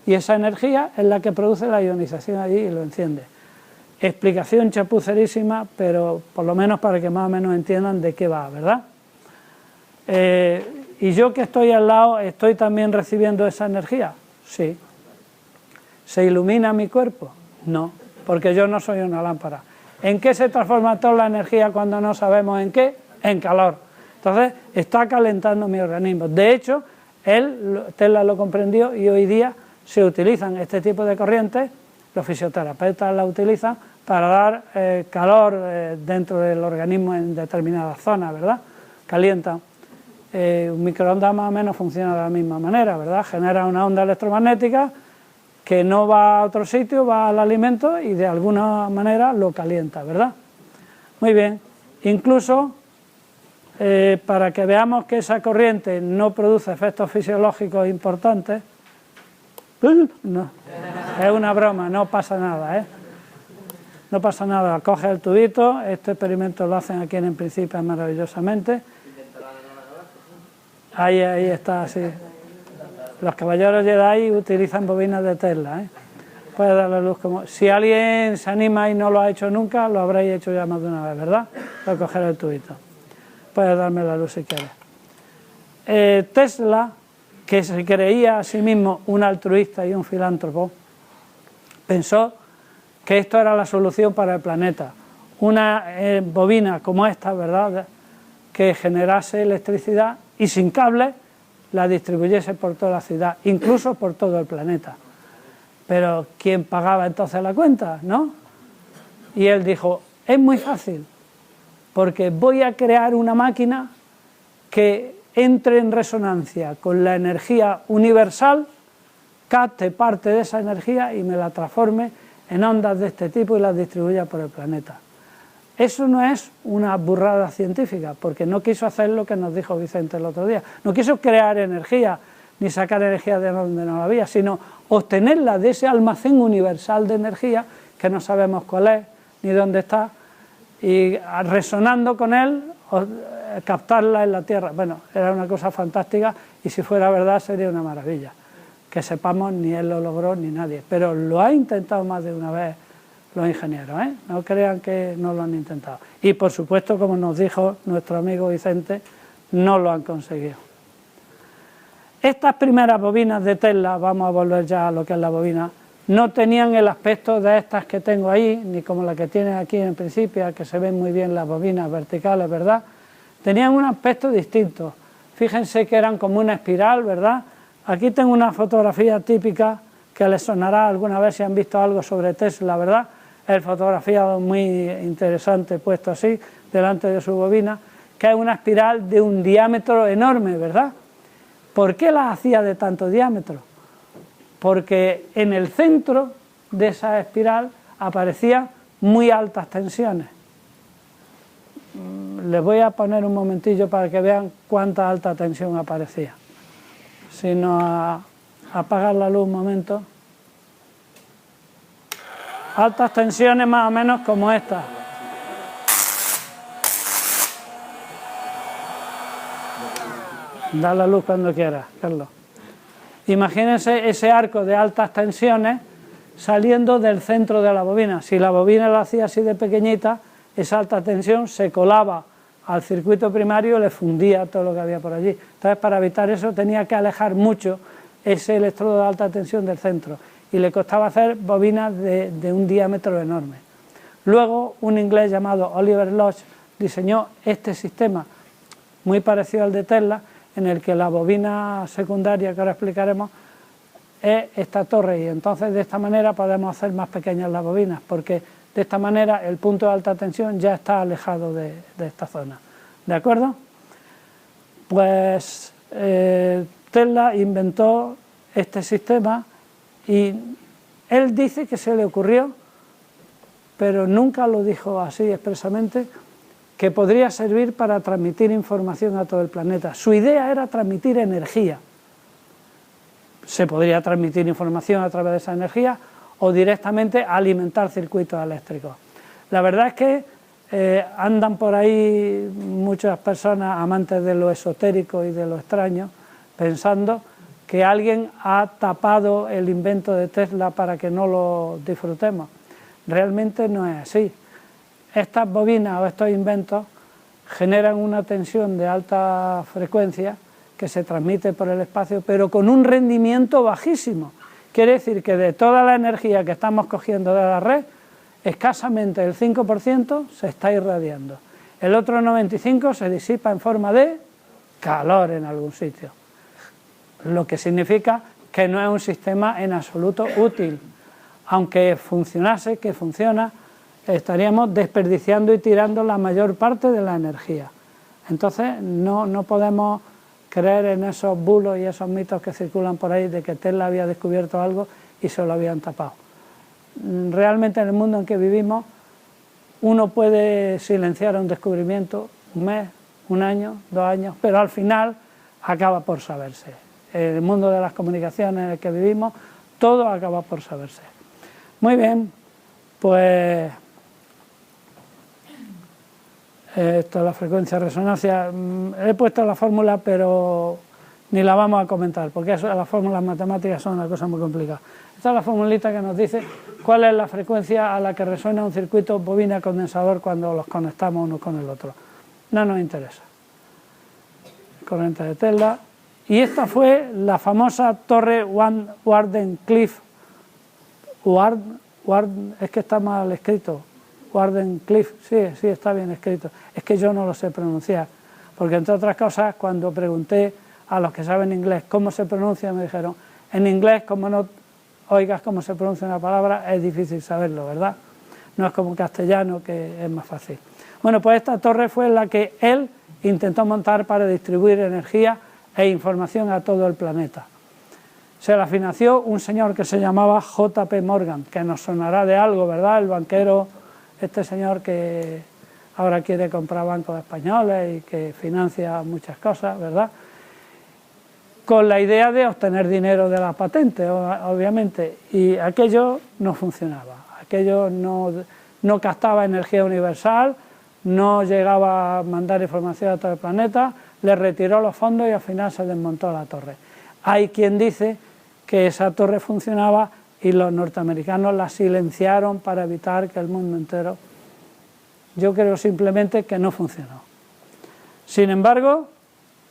Y esa energía es la que produce la ionización allí y lo enciende. Explicación chapucerísima, pero por lo menos para que más o menos entiendan de qué va, ¿verdad? ¿Y yo que estoy al lado, estoy también recibiendo esa energía? Sí. ¿Se ilumina mi cuerpo? No, porque yo no soy una lámpara. ¿En qué se transforma toda la energía cuando no sabemos en qué? En calor. Entonces, está calentando mi organismo. De hecho, Tesla lo comprendió y hoy día se utilizan este tipo de corrientes, los fisioterapeutas la utilizan para dar calor dentro del organismo en determinadas zonas, ¿verdad? Calientan. Un microondas más o menos funciona de la misma manera, ¿verdad? Genera una onda electromagnética que no va a otro sitio, va al alimento y de alguna manera lo calienta, ¿verdad? Muy bien. Incluso, para que veamos que esa corriente no produce efectos fisiológicos importantes, no, es una broma, no pasa nada, ¿eh? No pasa nada, coge el tubito, este experimento lo hacen aquí en Principia maravillosamente. Ahí está, sí. Los caballeros Jedi utilizan bobinas de Tesla, ¿eh? Puede darle luz como... Si alguien se anima y no lo ha hecho nunca, lo habréis hecho ya más de una vez, ¿verdad? Voy a coger el tubito. Puedes darme la luz si quieres. Tesla, que se creía a sí mismo un altruista y un filántropo, pensó que esto era la solución para el planeta. Una bobina como esta, ¿verdad?, que generase electricidad y sin cables la distribuyese por toda la ciudad, incluso por todo el planeta. Pero ¿quién pagaba entonces la cuenta, no? Y él dijo, es muy fácil, porque voy a crear una máquina que entre en resonancia con la energía universal, capte parte de esa energía y me la transforme en ondas de este tipo y las distribuya por el planeta. Eso no es una burrada científica, porque no quiso hacer lo que nos dijo Vicente el otro día. No quiso crear energía, ni sacar energía de donde no la había, sino obtenerla de ese almacén universal de energía, que no sabemos cuál es, ni dónde está, y resonando con él, captarla en la Tierra. Bueno, era una cosa fantástica, y si fuera verdad sería una maravilla. Que sepamos, ni él lo logró, ni nadie. Pero lo ha intentado más de una vez los ingenieros, ¿eh? No crean que no lo han intentado. Y por supuesto, como nos dijo nuestro amigo Vicente, no lo han conseguido. Estas primeras bobinas de Tesla, vamos a volver ya a lo que es la bobina, no tenían el aspecto de estas que tengo ahí, ni como la que tienen aquí en principio, que se ven muy bien las bobinas verticales, ¿verdad? Tenían un aspecto distinto. Fíjense que eran como una espiral, ¿verdad? Aquí tengo una fotografía típica que les sonará alguna vez si han visto algo sobre Tesla, ¿verdad? El fotografiado muy interesante puesto así, delante de su bobina, que es una espiral de un diámetro enorme, ¿verdad? ¿Por qué la hacía de tanto diámetro? Porque en el centro de esa espiral aparecían muy altas tensiones. Les voy a poner un momentillo para que vean cuánta alta tensión aparecía. Si no, apagar la luz un momento. Altas tensiones más o menos como esta. Da la luz cuando quieras, Carlos. Imagínense ese arco de altas tensiones saliendo del centro de la bobina. Si la bobina la hacía así de pequeñita, esa alta tensión se colaba al circuito primario y le fundía todo lo que había por allí. Entonces, para evitar eso, tenía que alejar mucho ese electrodo de alta tensión del centro. Y le costaba hacer bobinas de un diámetro enorme. Luego, un inglés llamado Oliver Lodge diseñó este sistema muy parecido al de Tesla, en el que la bobina secundaria, que ahora explicaremos, es esta torre, y entonces de esta manera podemos hacer más pequeñas las bobinas, porque de esta manera el punto de alta tensión ya está alejado de esta zona. ¿De acuerdo? Pues Tesla inventó este sistema y él dice que se le ocurrió, pero nunca lo dijo así expresamente, que podría servir para transmitir información a todo el planeta. Su idea era transmitir energía. Se podría transmitir información a través de esa energía o directamente alimentar circuitos eléctricos. La verdad es que andan por ahí muchas personas amantes de lo esotérico y de lo extraño, pensando que alguien ha tapado el invento de Tesla para que no lo disfrutemos. Realmente no es así. Estas bobinas o estos inventos generan una tensión de alta frecuencia que se transmite por el espacio, pero con un rendimiento bajísimo. Quiere decir que de toda la energía que estamos cogiendo de la red, escasamente el 5% se está irradiando. El otro 95% se disipa en forma de calor en algún sitio. Lo que significa que no es un sistema en absoluto útil. Aunque funcionase, que funciona, estaríamos desperdiciando y tirando la mayor parte de la energía. Entonces no podemos creer en esos bulos y esos mitos que circulan por ahí de que Tesla había descubierto algo y se lo habían tapado. Realmente en el mundo en que vivimos uno puede silenciar un descubrimiento un mes, un año, 2 años, pero al final acaba por saberse. En el mundo de las comunicaciones en el que vivimos todo acaba por saberse. Muy bien, pues esto es la frecuencia de resonancia. He puesto la fórmula, pero ni la vamos a comentar, porque las fórmulas matemáticas son una cosa muy complicada. Esta es la formulita que nos dice cuál es la frecuencia a la que resuena un circuito bobina-condensador cuando los conectamos uno con el otro. No nos interesa. Corriente de Tesla. Y esta fue la famosa torre Wardenclyffe. Es que está mal escrito. Wardenclyffe, sí, está bien escrito. Es que yo no lo sé pronunciar, porque entre otras cosas, cuando pregunté a los que saben inglés cómo se pronuncia, me dijeron, en inglés, como no oigas cómo se pronuncia una palabra, es difícil saberlo, ¿verdad? No es como en castellano, que es más fácil. Bueno, pues esta torre fue la que él intentó montar para distribuir energía e información a todo el planeta. Se la financió un señor que se llamaba J.P. Morgan, que nos sonará de algo, ¿verdad? El banquero, este señor que ahora quiere comprar bancos españoles y que financia muchas cosas, ¿verdad? Con la idea de obtener dinero de la patente, obviamente, y aquello no funcionaba, aquello no captaba energía universal, no llegaba a mandar información a todo el planeta, le retiró los fondos y al final se desmontó la torre. Hay quien dice que esa torre funcionaba y los norteamericanos la silenciaron para evitar que el mundo entero... Yo creo simplemente que no funcionó. Sin embargo,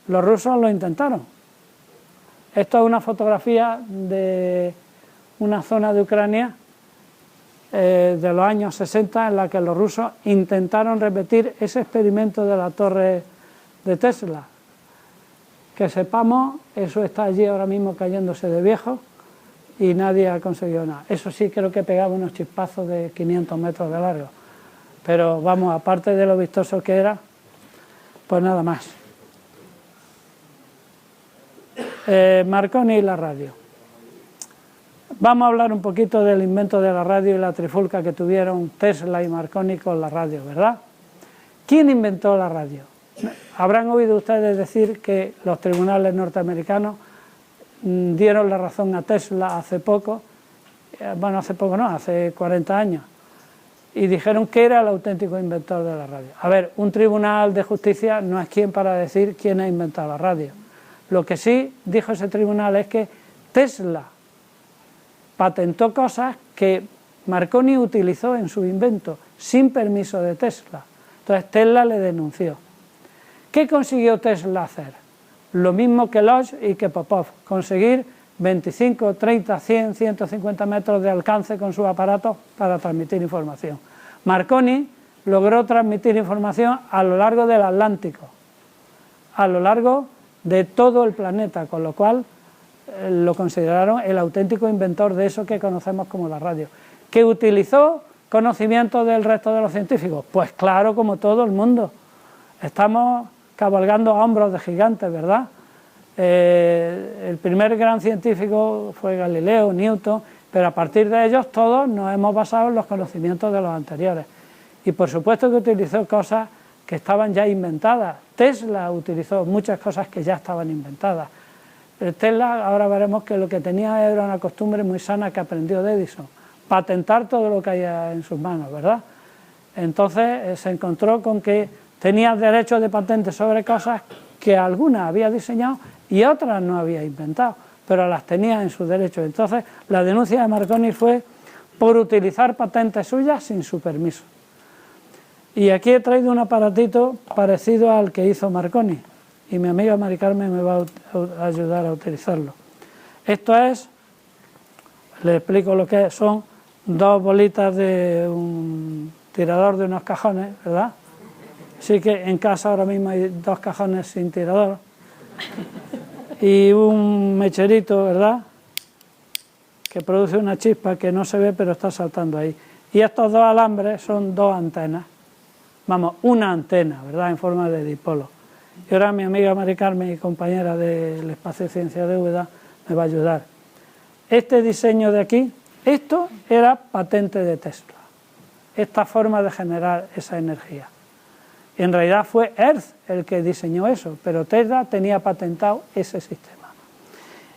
los rusos lo intentaron. Esto es una fotografía de una zona de Ucrania de los años 60 en la que los rusos intentaron repetir ese experimento de la torre de Tesla. Que sepamos, eso está allí ahora mismo cayéndose de viejo y nadie ha conseguido nada. Eso sí, creo que pegaba unos chispazos de 500 metros de largo. Pero vamos, aparte de lo vistoso que era, pues nada más. Marconi y la radio. Vamos a hablar un poquito del invento de la radio y la trifulca que tuvieron Tesla y Marconi con la radio, ¿verdad? ¿Quién inventó la radio? Habrán oído ustedes decir que los tribunales norteamericanos dieron la razón a Tesla hace poco, bueno, hace poco no, hace 40 años, y dijeron que era el auténtico inventor de la radio. A ver, un tribunal de justicia no es quien para decir quién ha inventado la radio. Lo que sí dijo ese tribunal es que Tesla patentó cosas que Marconi utilizó en su invento, sin permiso de Tesla. Entonces Tesla le denunció. ¿Qué consiguió Tesla hacer? Lo mismo que Losch y que Popov, conseguir 25, 30, 100, 150 metros de alcance con su aparato para transmitir información. Marconi logró transmitir información a lo largo del Atlántico, a lo largo de todo el planeta, con lo cual lo consideraron el auténtico inventor de eso que conocemos como la radio. ¿Que utilizó conocimiento del resto de los científicos? Pues claro, como todo el mundo. Estamos cabalgando a hombros de gigantes, ¿verdad? El primer gran científico fue Galileo, Newton, pero a partir de ellos todos nos hemos basado en los conocimientos de los anteriores. Y por supuesto que utilizó cosas que estaban ya inventadas. Tesla utilizó muchas cosas que ya estaban inventadas. Tesla, ahora veremos que lo que tenía era una costumbre muy sana que aprendió de Edison, patentar todo lo que haya en sus manos, ¿verdad? Entonces se encontró con que tenía derechos de patente sobre cosas que algunas había diseñado y otras no había inventado, pero las tenía en sus derechos. Entonces la denuncia de Marconi fue por utilizar patentes suyas sin su permiso. Y aquí he traído un aparatito parecido al que hizo Marconi, y mi amiga Mari Carmen me va a ayudar a utilizarlo. Esto es, le explico lo que es, son dos bolitas de un tirador de unos cajones, ¿verdad? Así que en casa ahora mismo hay dos cajones sin tirador y un mecherito, ¿verdad?, que produce una chispa que no se ve pero está saltando ahí. Y estos dos alambres son dos antenas, vamos, una antena, ¿verdad?, en forma de dipolo. Y ahora mi amiga Mari Carmen y compañera del Espacio de Ciencia de Úbeda me va a ayudar. Este diseño de aquí, esto era patente de Tesla, esta forma de generar esa energía. En realidad fue Hertz el que diseñó eso, pero Tesla tenía patentado ese sistema.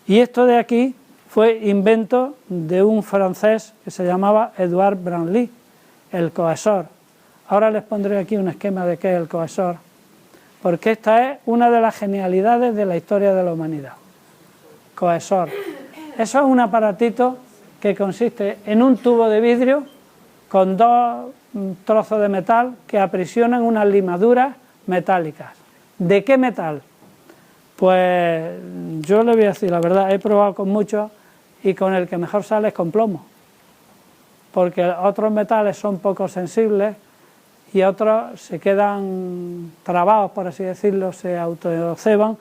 Y esto de aquí fue invento de un francés que se llamaba Edouard Branly, el cohesor. Ahora les pondré aquí un esquema de qué es el cohesor, porque esta es una de las genialidades de la historia de la humanidad. Cohesor. Eso es un aparatito que consiste en un tubo de vidrio con dos trozos de metal que aprisionan unas limaduras metálicas. ¿De qué metal? Pues yo le voy a decir la verdad, he probado con muchos y con el que mejor sale es con plomo, porque otros metales son poco sensibles y otros se quedan trabados, por así decirlo, se autoceban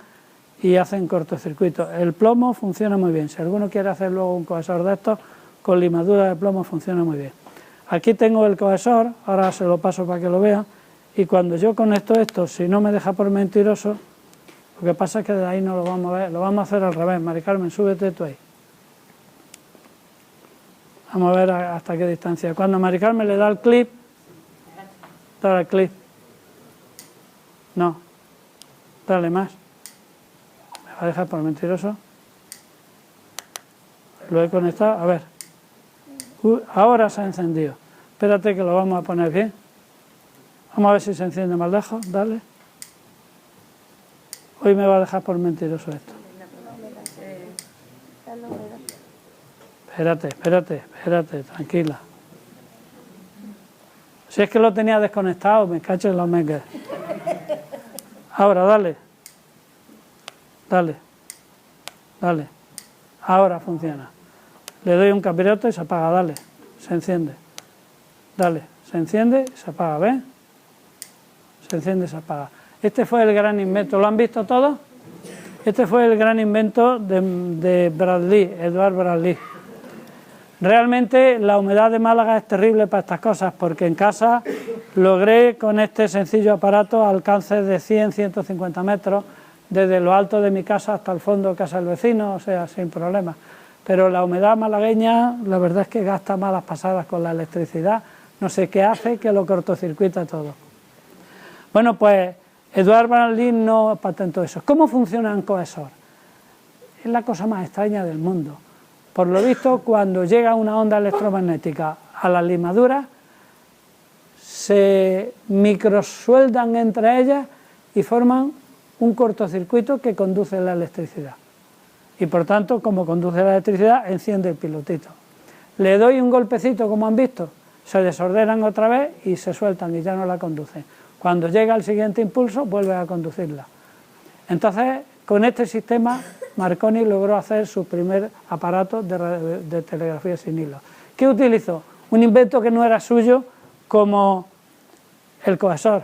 y hacen cortocircuito. El plomo funciona muy bien. Si alguno quiere hacer luego un cohesor de estos, con limadura de plomo funciona muy bien. Aquí tengo el cohesor, ahora se lo paso para que lo vean, y cuando yo conecto esto, si no me deja por mentiroso, lo que pasa es que de ahí no lo vamos a ver, lo vamos a hacer al revés. Mari Carmen, súbete tú ahí. Vamos a ver hasta qué distancia. Cuando Mari Carmen le da el clip, No. Dale más. ¿Me va a dejar por mentiroso? Lo he conectado. A ver. Ahora se ha encendido. Espérate que lo vamos a poner bien. Vamos a ver si se enciende más lejos. Dale. Hoy me va a dejar por mentiroso esto. Espérate, tranquila. Si es que lo tenía desconectado, me cacho en los meques. Ahora, dale. Ahora funciona. Le doy un capirote y se apaga, dale. Se enciende. Dale, se enciende y se apaga, ¿ves? Se enciende y se apaga. Este fue el gran invento. ¿Lo han visto todos? Este fue el gran invento de Bradley, Edward Bradley. Realmente la humedad de Málaga es terrible para estas cosas, porque en casa logré con este sencillo aparato alcances de 100-150 metros, desde lo alto de mi casa hasta el fondo de casa del vecino, o sea, sin problema. Pero la humedad malagueña, la verdad es que gasta malas pasadas con la electricidad, no sé qué hace, que lo cortocircuita todo. Bueno, pues Edward Bradley no patentó eso. ¿Cómo funciona un cohesor? Es la cosa más extraña del mundo. Por lo visto, cuando llega una onda electromagnética a las limaduras, se microsueldan entre ellas y forman un cortocircuito que conduce la electricidad. Y por tanto, como conduce la electricidad, enciende el pilotito. Le doy un golpecito, como han visto, se desordenan otra vez y se sueltan y ya no la conducen. Cuando llega el siguiente impulso, vuelve a conducirla. Entonces, con este sistema, Marconi logró hacer su primer aparato de telegrafía sin hilo. ¿Qué utilizó? Un invento que no era suyo, como el cohesor.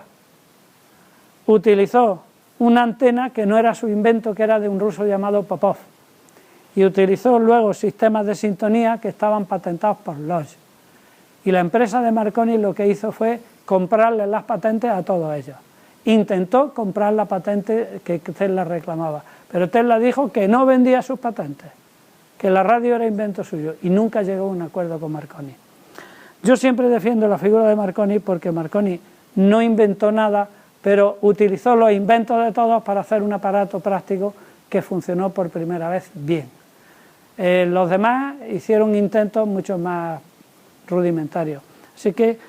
Utilizó una antena que no era su invento, que era de un ruso llamado Popov. Y utilizó luego sistemas de sintonía que estaban patentados por Lodge. Y la empresa de Marconi lo que hizo fue comprarle las patentes a todos ellos. Intentó comprar la patente que Tesla reclamaba, pero Tesla dijo que no vendía sus patentes, que la radio era invento suyo, y nunca llegó a un acuerdo con Marconi. Yo siempre defiendo la figura de Marconi porque Marconi no inventó nada, pero utilizó los inventos de todos para hacer un aparato práctico que funcionó por primera vez bien. Los demás hicieron intentos mucho más rudimentarios. Así que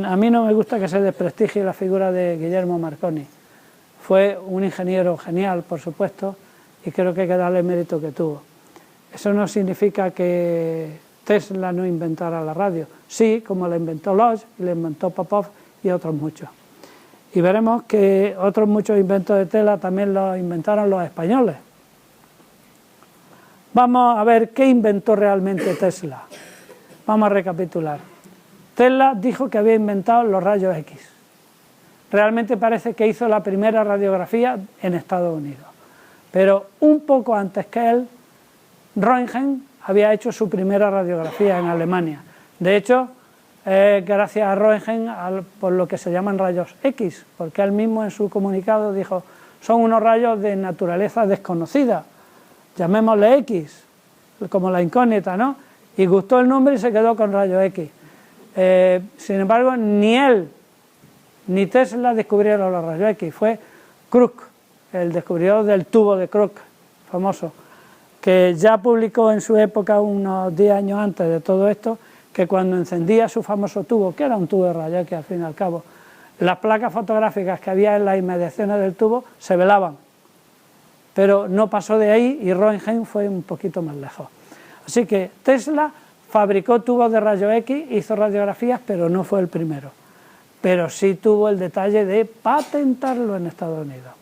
a mí no me gusta que se desprestigie la figura de Guillermo Marconi. Fue un ingeniero genial, por supuesto, y creo que hay que darle el mérito que tuvo. Eso no significa que Tesla no inventara la radio. Sí, como la inventó Lodge, la inventó Popov y otros muchos. Y veremos que otros muchos inventos de Tesla también los inventaron los españoles. Vamos a ver qué inventó realmente Tesla. Vamos a recapitular. Tesla dijo que había inventado los rayos X. Realmente parece que hizo la primera radiografía en Estados Unidos. Pero un poco antes que él, Röntgen había hecho su primera radiografía en Alemania. De hecho, gracias a Röntgen por lo que se llaman rayos X, porque él mismo en su comunicado dijo, son unos rayos de naturaleza desconocida, llamémosle X, como la incógnita, ¿no? Y gustó el nombre y se quedó con rayos X. Sin embargo, ni él ni Tesla descubrieron los rayos X, fue Crookes, el descubridor del tubo de Crookes, famoso, que ya publicó en su época, unos 10 años antes de todo esto, que cuando encendía su famoso tubo, que era un tubo de rayos X al fin y al cabo, las placas fotográficas que había en las inmediaciones del tubo se velaban, pero no pasó de ahí y Röntgen fue un poquito más lejos. Así que Tesla fabricó tubos de rayos X, hizo radiografías, pero no fue el primero. Pero sí tuvo el detalle de patentarlo en Estados Unidos.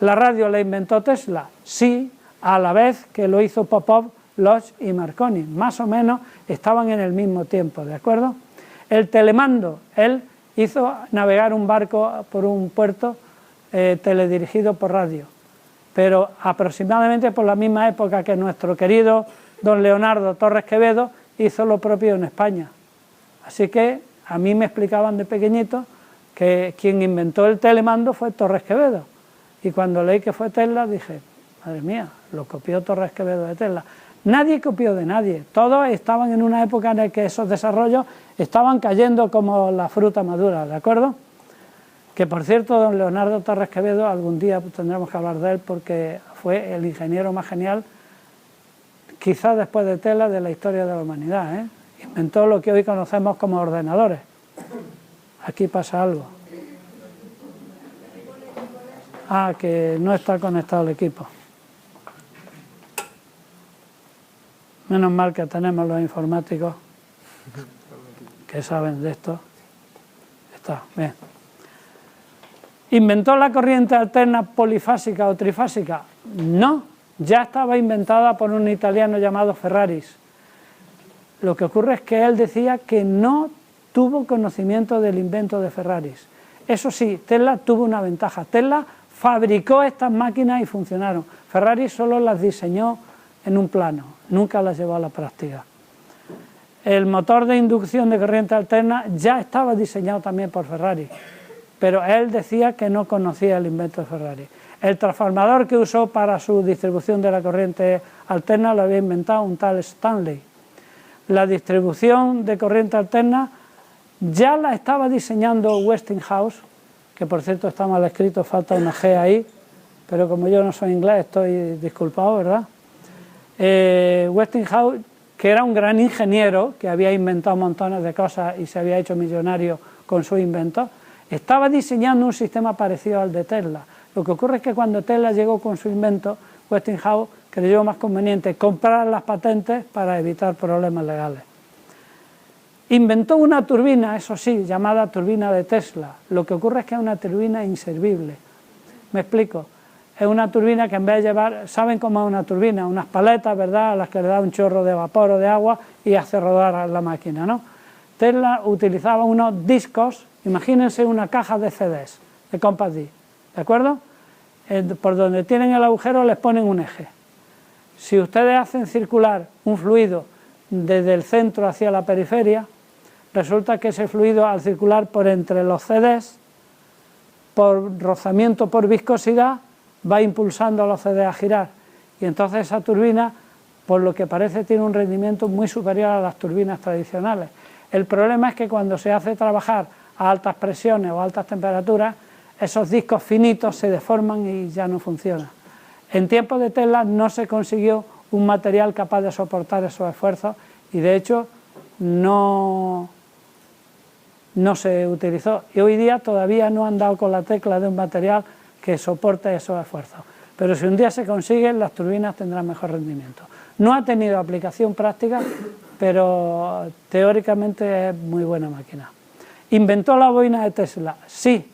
¿La radio la inventó Tesla? Sí, a la vez que lo hizo Popov, Lodge y Marconi. Más o menos estaban en el mismo tiempo, ¿de acuerdo? El telemando, él hizo navegar un barco por un puerto teledirigido por radio. Pero aproximadamente por la misma época que nuestro querido don Leonardo Torres Quevedo hizo lo propio en España. Así que a mí me explicaban de pequeñito que quien inventó el telemando fue Torres Quevedo. Y cuando leí que fue Tesla dije, madre mía, lo copió Torres Quevedo de Tesla. Nadie copió de nadie. Todos estaban en una época en la que esos desarrollos estaban cayendo como la fruta madura, ¿de acuerdo? que por cierto don Leonardo Torres Quevedo, algún día tendremos que hablar de él porque fue el ingeniero más genial, quizás después de Tesla, de la historia de la humanidad, ¿eh? Inventó lo que hoy conocemos como ordenadores. Aquí pasa algo. Ah, que no está conectado el equipo. Menos mal que tenemos los informáticos que saben de esto. Está, bien. ¿Inventó la corriente alterna polifásica o trifásica? No, ya estaba inventada por un italiano llamado Ferraris. Lo que ocurre es que él decía que no tuvo conocimiento del invento de Ferraris. Eso sí, Tesla tuvo una ventaja. Tesla fabricó estas máquinas y funcionaron. Ferrari solo las diseñó en un plano, nunca las llevó a la práctica. El motor de inducción de corriente alterna ya estaba diseñado también por Ferrari, pero él decía que no conocía el invento de Ferrari. El transformador que usó para su distribución de la corriente alterna lo había inventado un tal Stanley. La distribución de corriente alterna ya la estaba diseñando Westinghouse, que por cierto está mal escrito, falta una G ahí, pero como yo no soy inglés estoy disculpado, ¿verdad? Westinghouse, que era un gran ingeniero, que había inventado montones de cosas y se había hecho millonario con sus inventos, estaba diseñando un sistema parecido al de Tesla. Lo que ocurre es que cuando Tesla llegó con su invento, Westinghouse creyó más conveniente comprar las patentes para evitar problemas legales. Inventó una turbina, eso sí, llamada turbina de Tesla. Lo que ocurre es que es una turbina inservible. Me explico. Es una turbina que en vez de llevar, ¿saben cómo es una turbina? Unas paletas, ¿verdad?, a las que le da un chorro de vapor o de agua y hace rodar la máquina, ¿no? Tesla utilizaba unos discos, imagínense una caja de CDs, de Compact Disc, ¿de acuerdo? Por donde tienen el agujero les ponen un eje. Si ustedes hacen circular un fluido desde el centro hacia la periferia, resulta que ese fluido al circular por entre los CDs, por rozamiento, por viscosidad, va impulsando a los CDs a girar. Y entonces esa turbina, por lo que parece, tiene un rendimiento muy superior a las turbinas tradicionales. El problema es que cuando se hace trabajar a altas presiones o altas temperaturas, esos discos finitos se deforman y ya no funcionan. En tiempos de Tesla no se consiguió un material capaz de soportar esos esfuerzos y de hecho no se utilizó. Y hoy día todavía no han dado con la tecla de un material que soporte esos esfuerzos. Pero si un día se consiguen, las turbinas tendrán mejor rendimiento. No ha tenido aplicación práctica, pero teóricamente es muy buena máquina. ¿Inventó la bobina de Tesla? Sí,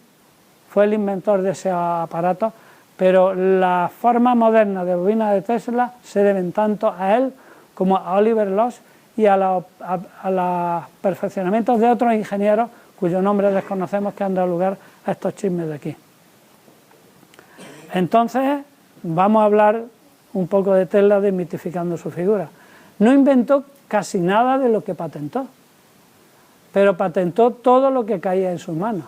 fue el inventor de ese aparato, pero la forma moderna de bobina de Tesla se deben tanto a él como a Oliver Loss y a los perfeccionamientos de otros ingenieros cuyo nombre desconocemos que han dado lugar a estos chismes de aquí. Entonces, vamos a hablar un poco de Tesla, desmitificando su figura. No inventó casi nada de lo que patentó, pero patentó todo lo que caía en sus manos.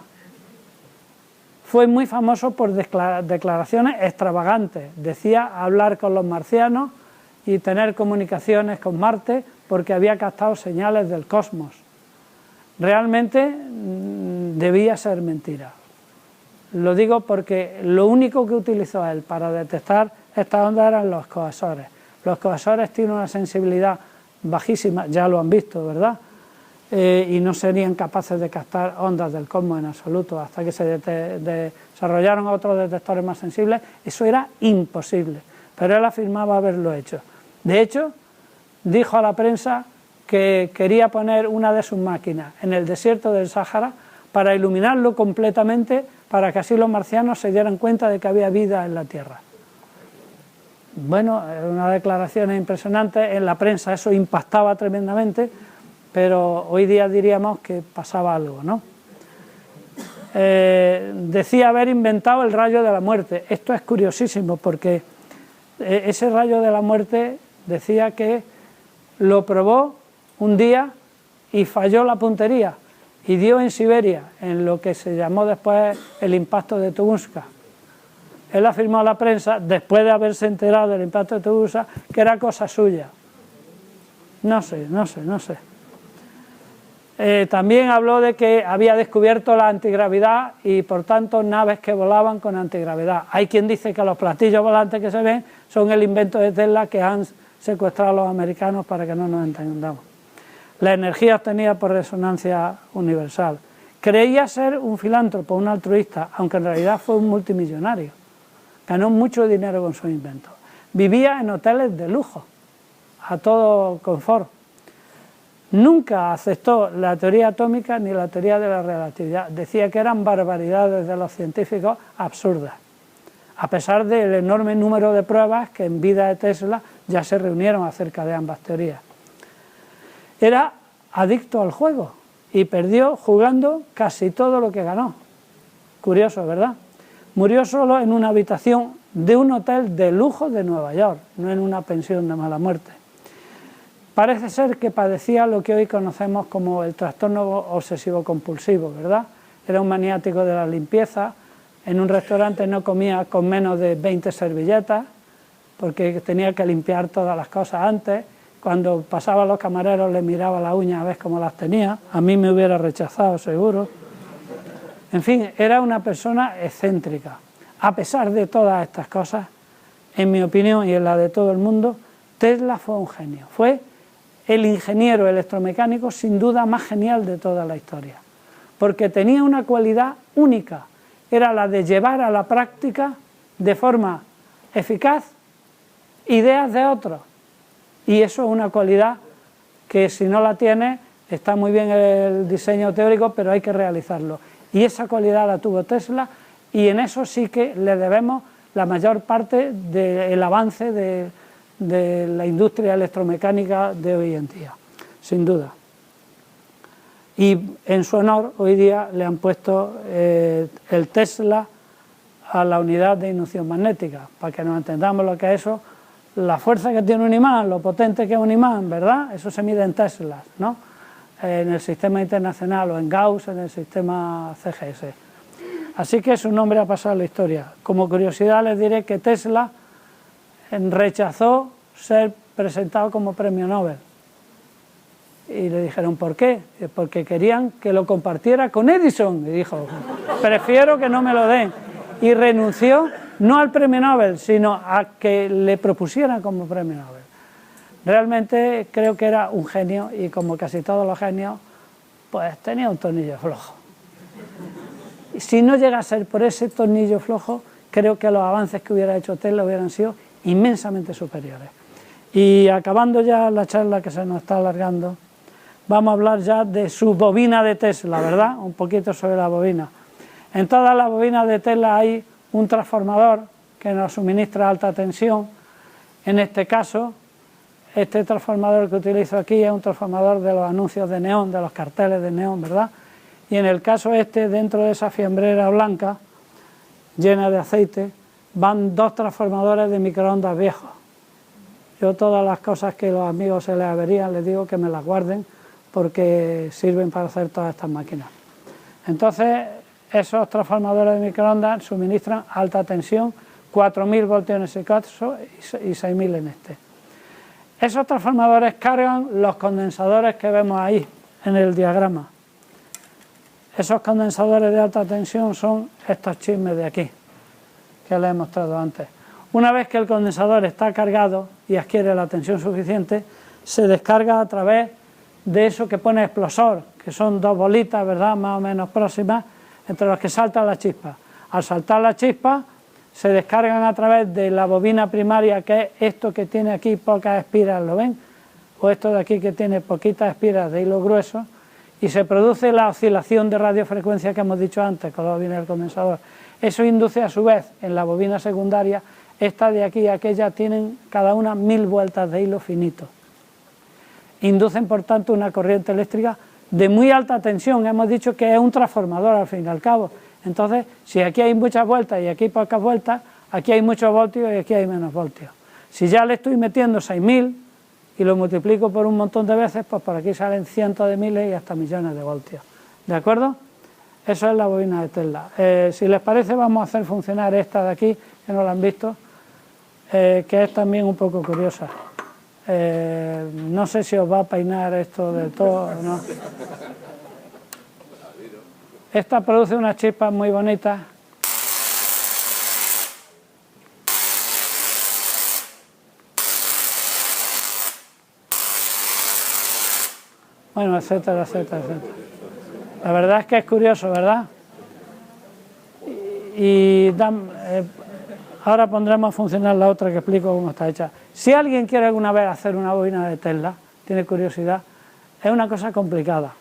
Fue muy famoso por declaraciones extravagantes. Decía hablar con los marcianos y tener comunicaciones con Marte porque había captado señales del cosmos. Realmente debía ser mentira. Lo digo porque lo único que utilizó él para detectar estas ondas eran los cohesores. Los cohesores tienen una sensibilidad bajísima, ya lo han visto, ¿verdad? Y no serían capaces de captar ondas del cosmos en absoluto. Hasta que se desarrollaron otros detectores más sensibles, eso era imposible. Pero él afirmaba haberlo hecho. De hecho, dijo a la prensa que quería poner una de sus máquinas en el desierto del Sáhara para iluminarlo completamente, para que así los marcianos se dieran cuenta de que había vida en la Tierra. Bueno, una declaración impresionante, en la prensa eso impactaba tremendamente, pero hoy día diríamos que pasaba algo, ¿no? Decía haber inventado el rayo de la muerte. Esto es curiosísimo porque ese rayo de la muerte decía que lo probó un día y falló la puntería y dio en Siberia, en lo que se llamó después el impacto de Tunguska. Él afirmó a la prensa, después de haberse enterado del impacto de Tunguska, que era cosa suya. No sé. También habló de que había descubierto la antigravedad y por tanto naves que volaban con antigravedad. Hay quien dice que los platillos volantes que se ven son el invento de Tesla que han secuestrado a los americanos para que no nos entendamos. La energía obtenida por resonancia universal. Creía ser un filántropo, un altruista, aunque en realidad fue un multimillonario. Ganó mucho dinero con sus inventos. Vivía en hoteles de lujo, a todo confort. Nunca aceptó la teoría atómica ni la teoría de la relatividad. Decía que eran barbaridades de los científicos absurdas, a pesar del enorme número de pruebas que en vida de Tesla ya se reunieron acerca de ambas teorías. Era adicto al juego y perdió jugando casi todo lo que ganó. Curioso, ¿verdad? Murió solo en una habitación de un hotel de lujo de Nueva York, no en una pensión de mala muerte. Parece ser que padecía lo que hoy conocemos como el trastorno obsesivo-compulsivo, ¿verdad? Era un maniático de la limpieza, en un restaurante no comía con menos de 20 servilletas, porque tenía que limpiar todas las cosas antes. Cuando pasaban los camareros le miraba las uñas a ver cómo las tenía, a mí me hubiera rechazado seguro. En fin, era una persona excéntrica. A pesar de todas estas cosas, en mi opinión y en la de todo el mundo, Tesla fue un genio, fue el ingeniero electromecánico sin duda más genial de toda la historia, porque tenía una cualidad única, era la de llevar a la práctica de forma eficaz ideas de otros, y eso es una cualidad que si no la tiene, está muy bien el diseño teórico, pero hay que realizarlo, y esa cualidad la tuvo Tesla, y en eso sí que le debemos la mayor parte del avance de la industria electromecánica de hoy en día, sin duda. Y en su honor hoy día le han puesto el Tesla a la unidad de inducción magnética, para que nos entendamos lo que es eso, la fuerza que tiene un imán, lo potente que es un imán, ¿verdad? Eso se mide en Teslas, ¿no? En el sistema internacional o en Gauss, en el sistema CGS. Así que su nombre ha pasado a la historia. Como curiosidad les diré que Tesla rechazó ser presentado como premio Nobel. Y le dijeron, ¿por qué? Porque querían que lo compartiera con Edison. Y dijo, prefiero que no me lo den. Y renunció no al premio Nobel, sino a que le propusieran como premio Nobel. Realmente creo que era un genio y como casi todos los genios, pues tenía un tornillo flojo. Y si no llega a ser por ese tornillo flojo, creo que los avances que hubiera hecho Tesla hubieran sido inmensamente superiores. Y acabando ya la charla que se nos está alargando, vamos a hablar ya de su bobina de Tesla, ¿verdad? Un poquito sobre la bobina. En todas las bobinas de Tesla hay un transformador que nos suministra alta tensión. En este caso, este transformador que utilizo aquí es un transformador de los anuncios de neón, de los carteles de neón, ¿verdad? Y en el caso este, dentro de esa fiambrera blanca, llena de aceite, van dos transformadores de microondas viejos. Yo todas las cosas que los amigos se les averían, les digo que me las guarden porque sirven para hacer todas estas máquinas. Entonces, esos transformadores de microondas suministran alta tensión, 4.000 voltios en ese caso y 6.000 en este. Esos transformadores cargan los condensadores que vemos ahí en el diagrama. Esos condensadores de alta tensión son estos chismes de aquí, que les he mostrado antes. Una vez que el condensador está cargado y adquiere la tensión suficiente, se descarga a través de eso que pone explosor, que son dos bolitas, ¿verdad?, más o menos próximas, entre las que salta la chispa. Al saltar la chispa, se descargan a través de la bobina primaria, que es esto que tiene aquí pocas espiras, ¿lo ven? O esto de aquí que tiene poquitas espiras de hilo grueso, y se produce la oscilación de radiofrecuencia que hemos dicho antes con la bobina del condensador. Eso induce a su vez en la bobina secundaria, esta de aquí y aquella tienen cada una 1000 vueltas de hilo finito. Inducen por tanto una corriente eléctrica de muy alta tensión, hemos dicho que es un transformador al fin y al cabo. Entonces, si aquí hay muchas vueltas y aquí pocas vueltas, aquí hay muchos voltios y aquí hay menos voltios. Si ya le estoy metiendo 6.000 y lo multiplico por un montón de veces, pues por aquí salen cientos de miles y hasta millones de voltios. ¿De acuerdo? Eso es la bobina de Tesla. Si les parece, vamos a hacer funcionar esta de aquí, que no la han visto, que es también un poco curiosa. No sé si os va a peinar esto del todo, ¿no? Esta produce unas chispas muy bonitas. Bueno, etcétera, etcétera, etcétera. La verdad es que es curioso, ¿verdad? Ahora pondremos a funcionar la otra que explico cómo está hecha. Si alguien quiere alguna vez hacer una bobina de Tesla, tiene curiosidad, es una cosa complicada.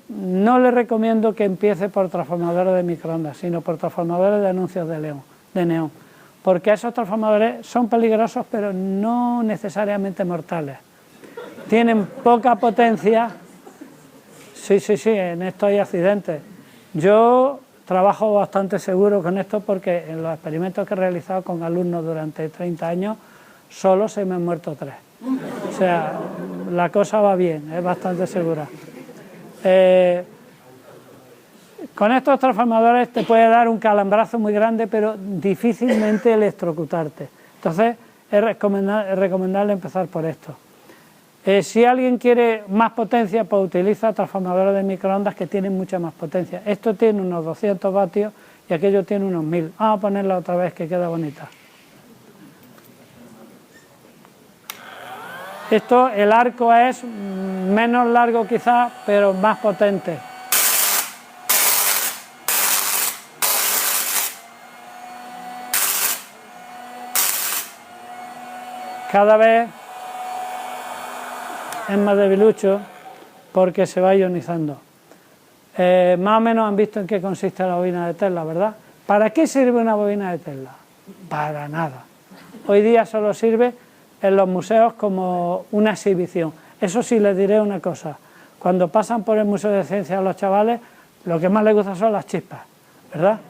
No le recomiendo que empiece por transformadores de microondas, sino por transformadores de anuncios de neón, porque esos transformadores son peligrosos, pero no necesariamente mortales. Tienen poca potencia. Sí, en esto hay accidentes. Yo trabajo bastante seguro con esto porque en los experimentos que he realizado con alumnos durante 30 años, solo se me han muerto 3. O sea, la cosa va bien, es bastante segura. Con estos transformadores te puede dar un calambrazo muy grande, pero difícilmente electrocutarte. Entonces, es recomendable empezar por esto. Si alguien quiere más potencia, pues utiliza transformadores de microondas que tienen mucha más potencia. Esto tiene unos 200 vatios y aquello tiene unos 1000. Vamos a ponerla otra vez que queda bonita. Esto, el arco es menos largo quizás, pero más potente. Cada vez es más debilucho porque se va ionizando. Más o menos han visto en qué consiste la bobina de Tesla, ¿verdad? ¿Para qué sirve una bobina de Tesla? Para nada. Hoy día solo sirve en los museos como una exhibición. Eso sí, les diré una cosa. Cuando pasan por el Museo de Ciencias los chavales, lo que más les gusta son las chispas, ¿verdad?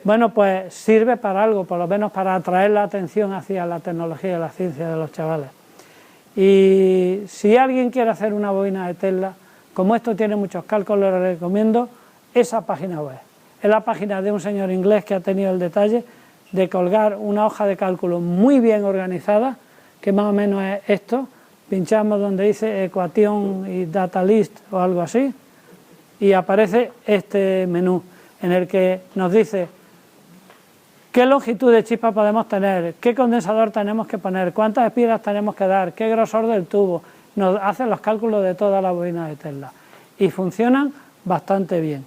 Bueno, pues sirve para algo, por lo menos para atraer la atención hacia la tecnología y la ciencia de los chavales. Y si alguien quiere hacer una bobina de Tesla, como esto tiene muchos cálculos, le recomiendo esa página web. Es la página de un señor inglés que ha tenido el detalle de colgar una hoja de cálculo muy bien organizada, que más o menos es esto. Pinchamos donde dice ecuación y data list o algo así, y aparece este menú en el que nos dice qué longitud de chispa podemos tener, qué condensador tenemos que poner, cuántas espiras tenemos que dar, qué grosor del tubo. Nos hacen los cálculos de toda la bobina de Tesla y funcionan bastante bien.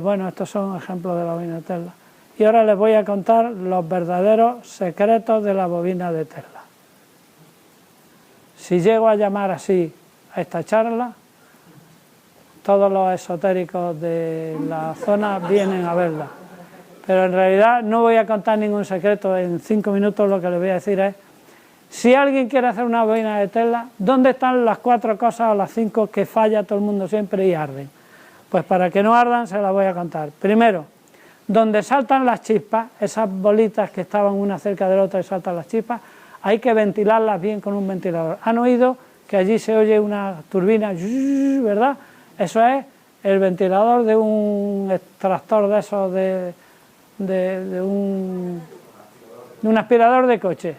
Bueno, estos son ejemplos de la bobina de Tesla. Y ahora les voy a contar los verdaderos secretos de la bobina de Tesla. Si llego a llamar así a esta charla, todos los esotéricos de la zona vienen a verla. Pero en realidad no voy a contar ningún secreto. En 5 minutos lo que les voy a decir es, si alguien quiere hacer una bobina de Tesla, ¿dónde están las 4 cosas o las 5 que falla todo el mundo siempre y arden? Pues para que no ardan se las voy a contar. Primero, donde saltan las chispas, esas bolitas que estaban una cerca de la otra y saltan las chispas, hay que ventilarlas bien con un ventilador. ¿Han oído que allí se oye una turbina, verdad? Eso es el ventilador de un extractor de esos de un aspirador de coche,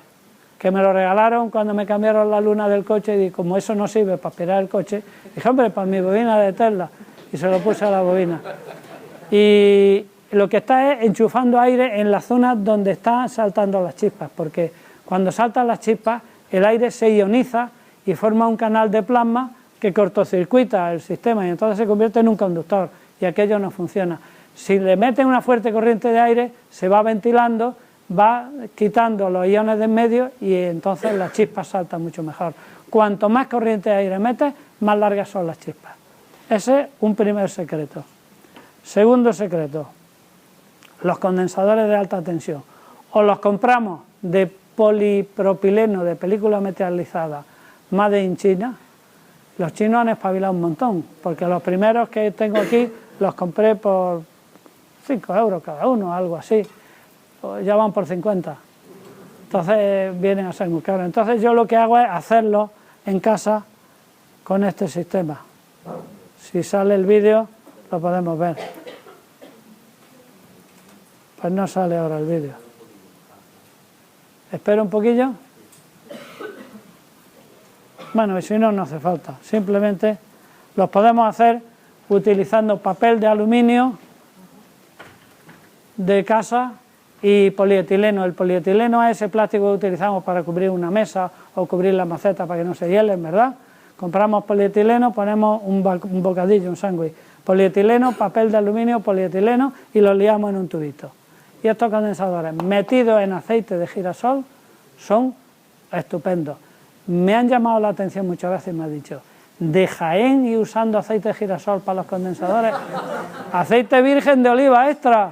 que me lo regalaron cuando me cambiaron la luna del coche, y como eso no sirve para aspirar el coche, dije, hombre, para mi bobina de Tesla, y se lo puse a la bobina. Y lo que está es enchufando aire en la zona donde están saltando las chispas, porque cuando saltan las chispas el aire se ioniza y forma un canal de plasma que cortocircuita el sistema y entonces se convierte en un conductor y aquello no funciona. Si le meten una fuerte corriente de aire, se va ventilando, va quitando los iones de en medio y entonces las chispas saltan mucho mejor. Cuanto más corriente de aire metes, más largas son las chispas. Ese es un primer secreto. Segundo secreto, los condensadores de alta tensión. O los compramos de polipropileno de película metalizada, made in China. Los chinos han espabilado un montón, porque los primeros que tengo aquí los compré por 5 euros cada uno, algo así. Ya van por 50. Entonces vienen a ser muy caros. Entonces yo lo que hago es hacerlo en casa con este sistema. Si sale el vídeo lo podemos ver. Pues no sale ahora el vídeo. Espero un poquillo. Bueno, y si no, no hace falta. Simplemente Los podemos hacer utilizando papel de aluminio de casa y polietileno. El polietileno es ese plástico que utilizamos para cubrir una mesa o cubrir la maceta para que no se hielen, ¿verdad? Compramos polietileno, ponemos un bocadillo, un sándwich, polietileno, papel de aluminio, polietileno y lo liamos en un tubito. Y estos condensadores metidos en aceite de girasol son estupendos. Me han llamado la atención muchas veces y me han dicho, de Jaén y usando aceite de girasol para los condensadores, aceite virgen de oliva extra.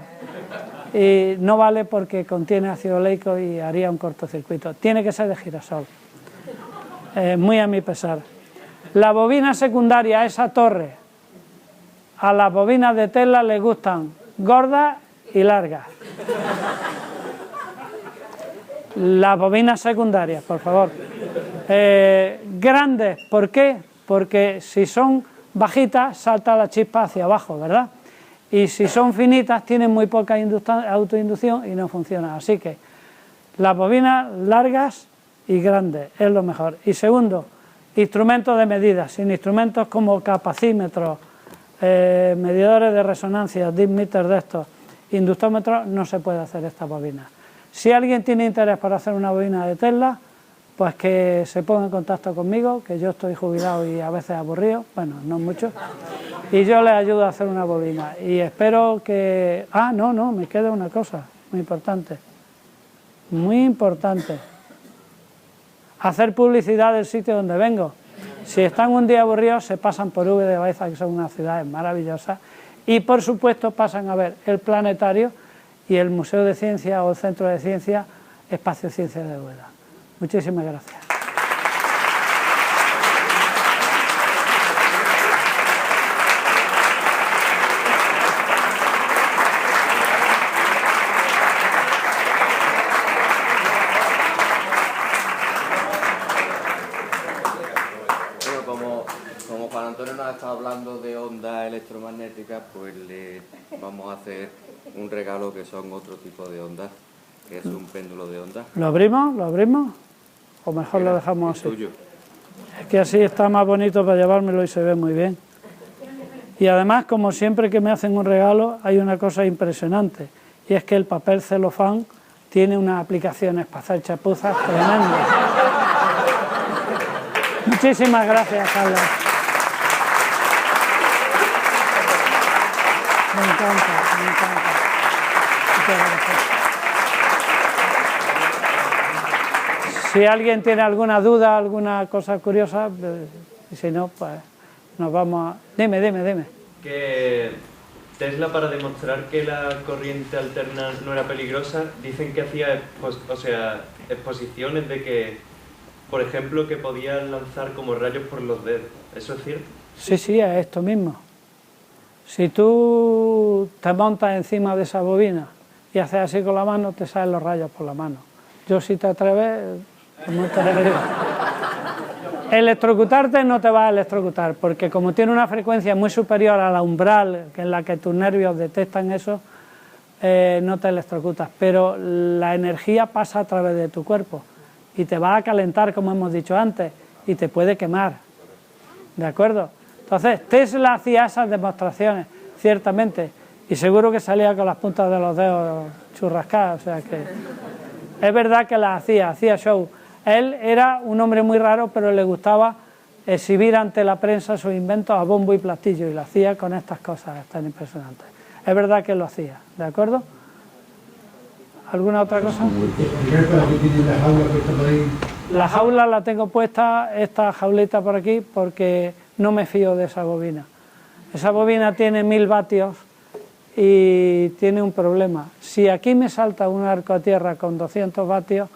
Y no vale porque contiene ácido oleico y haría un cortocircuito. Tiene que ser de girasol. Muy a mi pesar. La bobina secundaria, esa torre, a las bobinas de tela les gustan gordas y largas. Las bobinas secundarias, por favor. Grandes, ¿por qué? Porque si son bajitas salta la chispa hacia abajo, ¿verdad? Y si son finitas tienen muy poca autoinducción y no funcionan. Así que las bobinas largas y grandes es lo mejor. Y segundo, instrumentos de medida, sin instrumentos como capacímetros, medidores de resonancia, dipmeters de estos, inductómetros, no se puede hacer esta bobina. Si alguien tiene interés por hacer una bobina de Tesla, pues que se ponga en contacto conmigo, que yo estoy jubilado y a veces aburrido, bueno, no mucho, y yo les ayudo a hacer una bobina. Y espero que... no, me queda una cosa muy importante, hacer publicidad del sitio donde vengo. Si están un día aburridos, se pasan por V de Baeza, que son unas ciudades maravillosas, y por supuesto pasan a ver el planetario y el Museo de Ciencia o el Centro de Ciencia, Espacio Ciencia de Úbeda. Muchísimas gracias. Como Juan Antonio nos ha estado hablando de ondas electromagnéticas, pues le vamos a hacer un regalo que son otro tipo de ondas, que es un péndulo de ondas. ¿Lo abrimos? ¿Lo abrimos? O mejor lo dejamos así. Tuyo. Es que así está más bonito para llevármelo y se ve muy bien. Y además, como siempre que me hacen un regalo, hay una cosa impresionante, y es que el papel celofán tiene unas aplicaciones para hacer chapuzas tremendas. Muchísimas gracias, Carlos. Me encanta, me encanta. Muchas gracias. Si alguien tiene alguna duda, alguna cosa curiosa, y si no, pues nos vamos a... Dime. Que Tesla, para demostrar que la corriente alterna no era peligrosa, dicen que hacía exposiciones de que, por ejemplo, que podían lanzar como rayos por los dedos. ¿Eso es cierto? Sí, es esto mismo. Si tú te montas encima de esa bobina y haces así con la mano, te salen los rayos por la mano. Yo, si te atreves, te montas arriba. Electrocutarte no te va a electrocutar, porque como tiene una frecuencia muy superior a la umbral en la que tus nervios detectan eso, no te electrocutas, pero la energía pasa a través de tu cuerpo y te va a calentar, como hemos dicho antes, y te puede quemar, ¿de acuerdo? Entonces, Tesla hacía esas demostraciones, ciertamente, y seguro que salía con las puntas de los dedos churrascadas, o sea que es verdad que las hacía show. Él era un hombre muy raro, pero le gustaba exhibir ante la prensa sus inventos a bombo y platillo, y lo hacía con estas cosas tan impresionantes. Es verdad que lo hacía, ¿de acuerdo? ¿Alguna otra cosa? La jaula la tengo puesta, esta jaulita por aquí, porque no me fío de esa bobina. Esa bobina tiene 1000 vatios y tiene un problema. Si aquí me salta un arco a tierra con 200 vatios,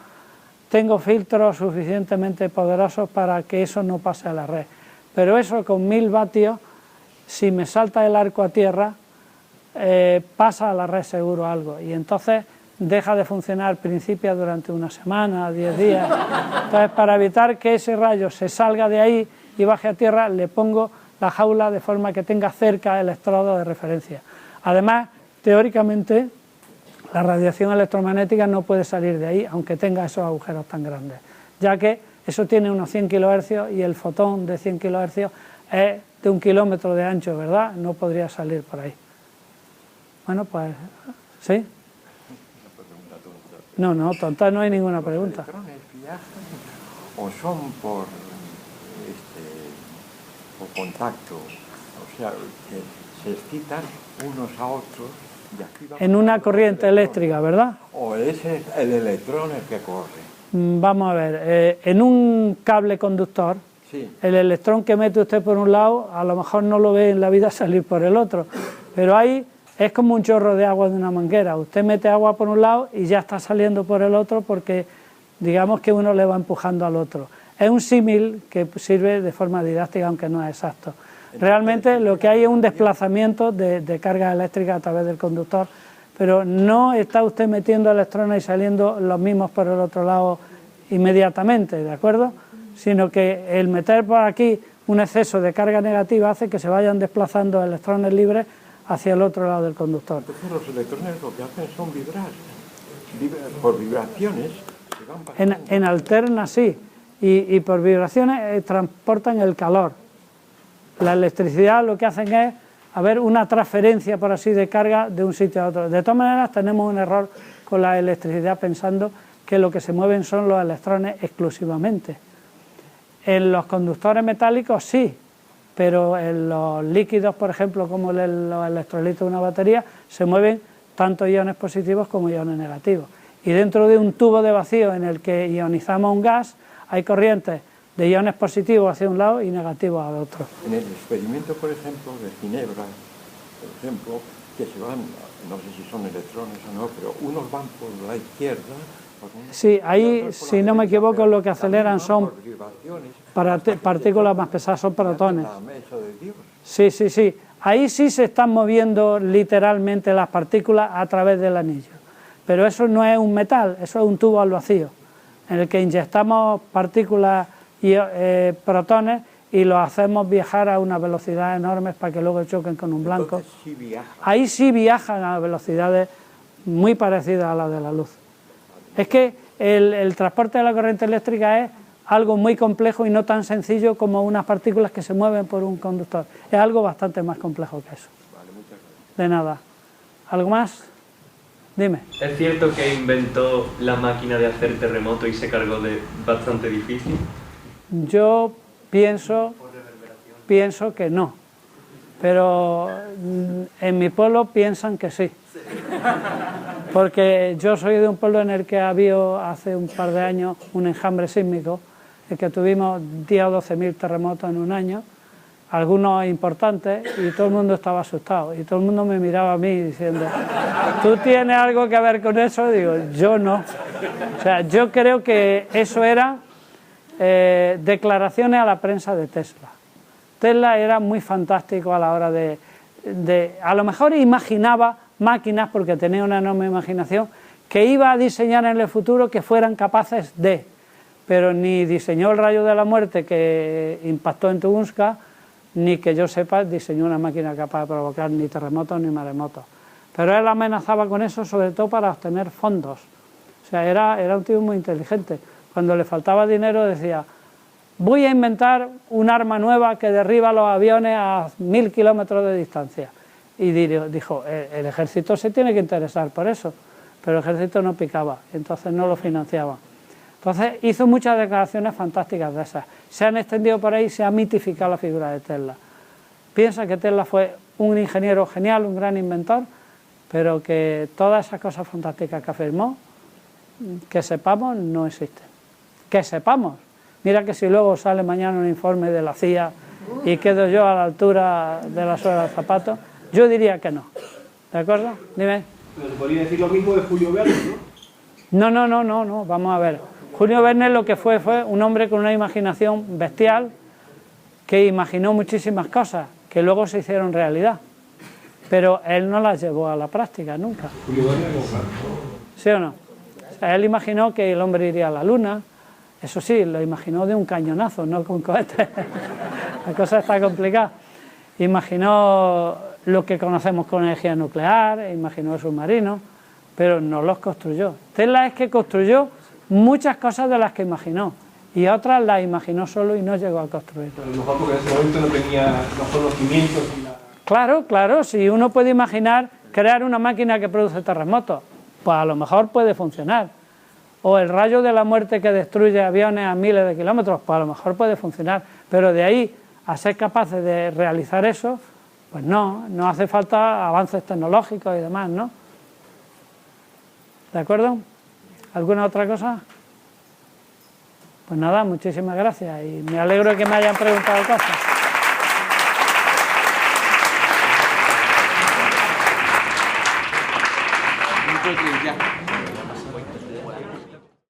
tengo filtros suficientemente poderosos para que eso no pase a la red. Pero eso con 1000 vatios, si me salta el arco a tierra, pasa a la red seguro algo. Y entonces deja de funcionar al principio durante una semana, 10 días. Entonces, para evitar que ese rayo se salga de ahí y baje a tierra, le pongo la jaula de forma que tenga cerca el electrodo de referencia. Además, teóricamente, la radiación electromagnética no puede salir de ahí, aunque tenga esos agujeros tan grandes, ya que eso tiene unos 100 kHz y el fotón de 100 kHz es de 1 kilómetro de ancho, ¿verdad? No podría salir por ahí. Bueno, pues, ¿sí? No, tonta no hay ninguna pregunta. ¿Los electrones viajan o son por contacto? O sea, que se excitan unos a otros y activan... En una corriente eléctrica, ¿verdad? ¿O es el electrón el que corre? Vamos a ver, en un cable conductor, Sí. el electrón que mete usted por un lado, a lo mejor no lo ve en la vida salir por el otro, pero ahí es como un chorro de agua de una manguera. Usted mete agua por un lado y ya está saliendo por el otro porque digamos que uno le va empujando al otro. Es un símil que sirve de forma didáctica, aunque no es exacto. Realmente lo que hay es un desplazamiento de carga eléctrica a través del conductor, pero no está usted metiendo electrones y saliendo los mismos por el otro lado inmediatamente, ¿de acuerdo? Sino que el meter por aquí un exceso de carga negativa hace que se vayan desplazando electrones libres hacia el otro lado del conductor. Entonces los electrones lo que hacen son vibrar. Por vibraciones se van pasando. En alterna sí, y por vibraciones transportan el calor. La electricidad lo que hacen es haber una transferencia, por así, de carga de un sitio a otro. De todas maneras tenemos un error con la electricidad pensando que lo que se mueven son los electrones exclusivamente. En los conductores metálicos sí, pero en los líquidos, por ejemplo, como los electrolitos de una batería, se mueven tanto iones positivos como iones negativos. Y dentro de un tubo de vacío en el que ionizamos un gas, hay corrientes de iones positivos hacia un lado y negativos al otro. En el experimento, por ejemplo, de Ginebra, por ejemplo, que se van, no sé si son electrones o no, pero unos van por la izquierda. Sí, ahí, si no me equivoco, lo que aceleran son partículas más pesadas, son protones. Sí. Ahí sí se están moviendo literalmente las partículas a través del anillo. Pero eso no es un metal, eso es un tubo al vacío, en el que inyectamos partículas y protones y los hacemos viajar a unas velocidades enormes para que luego choquen con un blanco. Ahí sí viajan a velocidades muy parecidas a las de la luz. Es que el transporte de la corriente eléctrica es algo muy complejo y no tan sencillo como unas partículas que se mueven por un conductor. Es algo bastante más complejo que eso. Vale, muchas gracias. De nada. ¿Algo más? Dime. ¿Es cierto que inventó la máquina de hacer terremoto y se cargó de bastante difícil? Yo pienso que no, pero en mi pueblo piensan que sí. Porque yo soy de un pueblo en el que había hace un par de años un enjambre sísmico, en que tuvimos 10 o 12.000 terremotos en un año, algunos importantes, y todo el mundo estaba asustado. Y todo el mundo me miraba a mí diciendo, ¿tú tienes algo que ver con eso? Y digo, yo no. O sea, yo creo que eso era declaraciones a la prensa de Tesla. Tesla era muy fantástico a la hora de a lo mejor imaginaba máquinas, porque tenía una enorme imaginación, que iba a diseñar en el futuro que fueran capaces de, pero ni diseñó el rayo de la muerte que impactó en Tunguska, ni que yo sepa diseñó una máquina capaz de provocar ni terremotos ni maremotos. Pero él amenazaba con eso sobre todo para obtener fondos. O sea, era un tío muy inteligente. Cuando le faltaba dinero decía, voy a inventar un arma nueva que derriba los aviones a 1000 kilómetros de distancia. Y dijo, el ejército se tiene que interesar por eso, pero el ejército no picaba, entonces no lo financiaba. Entonces hizo muchas declaraciones fantásticas de esas. Se han extendido por ahí, se ha mitificado la figura de Tesla. Piensa que Tesla fue un ingeniero genial, un gran inventor, pero que todas esas cosas fantásticas que afirmó, que sepamos, no existen. Que sepamos. Mira que si luego sale mañana un informe de la CIA y quedo yo a la altura de la suela del zapato, yo diría que no. ¿De acuerdo? Dime. Pero se podría decir lo mismo de Julio Verne, ¿no? No. Vamos a ver. Julio Verne lo que fue un hombre con una imaginación bestial que imaginó muchísimas cosas que luego se hicieron realidad. Pero él no las llevó a la práctica nunca. Julio Verne, ¿Sí o no? O sea, él imaginó que el hombre iría a la luna. Eso sí, lo imaginó de un cañonazo, no con cohetes. La cosa está complicada. Imaginó lo que conocemos con energía nuclear, imaginó submarinos, pero no los construyó. Tesla es que construyó muchas cosas de las que imaginó, y otras las imaginó solo y no llegó a construir. Pero a lo mejor porque en ese momento no tenía los conocimientos y la... Claro, claro, si uno puede imaginar crear una máquina que produce terremotos, pues a lo mejor puede funcionar. O el rayo de la muerte que destruye aviones a miles de kilómetros, pues a lo mejor puede funcionar. Pero de ahí a ser capaces de realizar eso, pues no hace falta avances tecnológicos y demás, ¿no? ¿De acuerdo? ¿Alguna otra cosa? Pues nada, muchísimas gracias y me alegro de que me hayan preguntado cosas. Entonces, ya.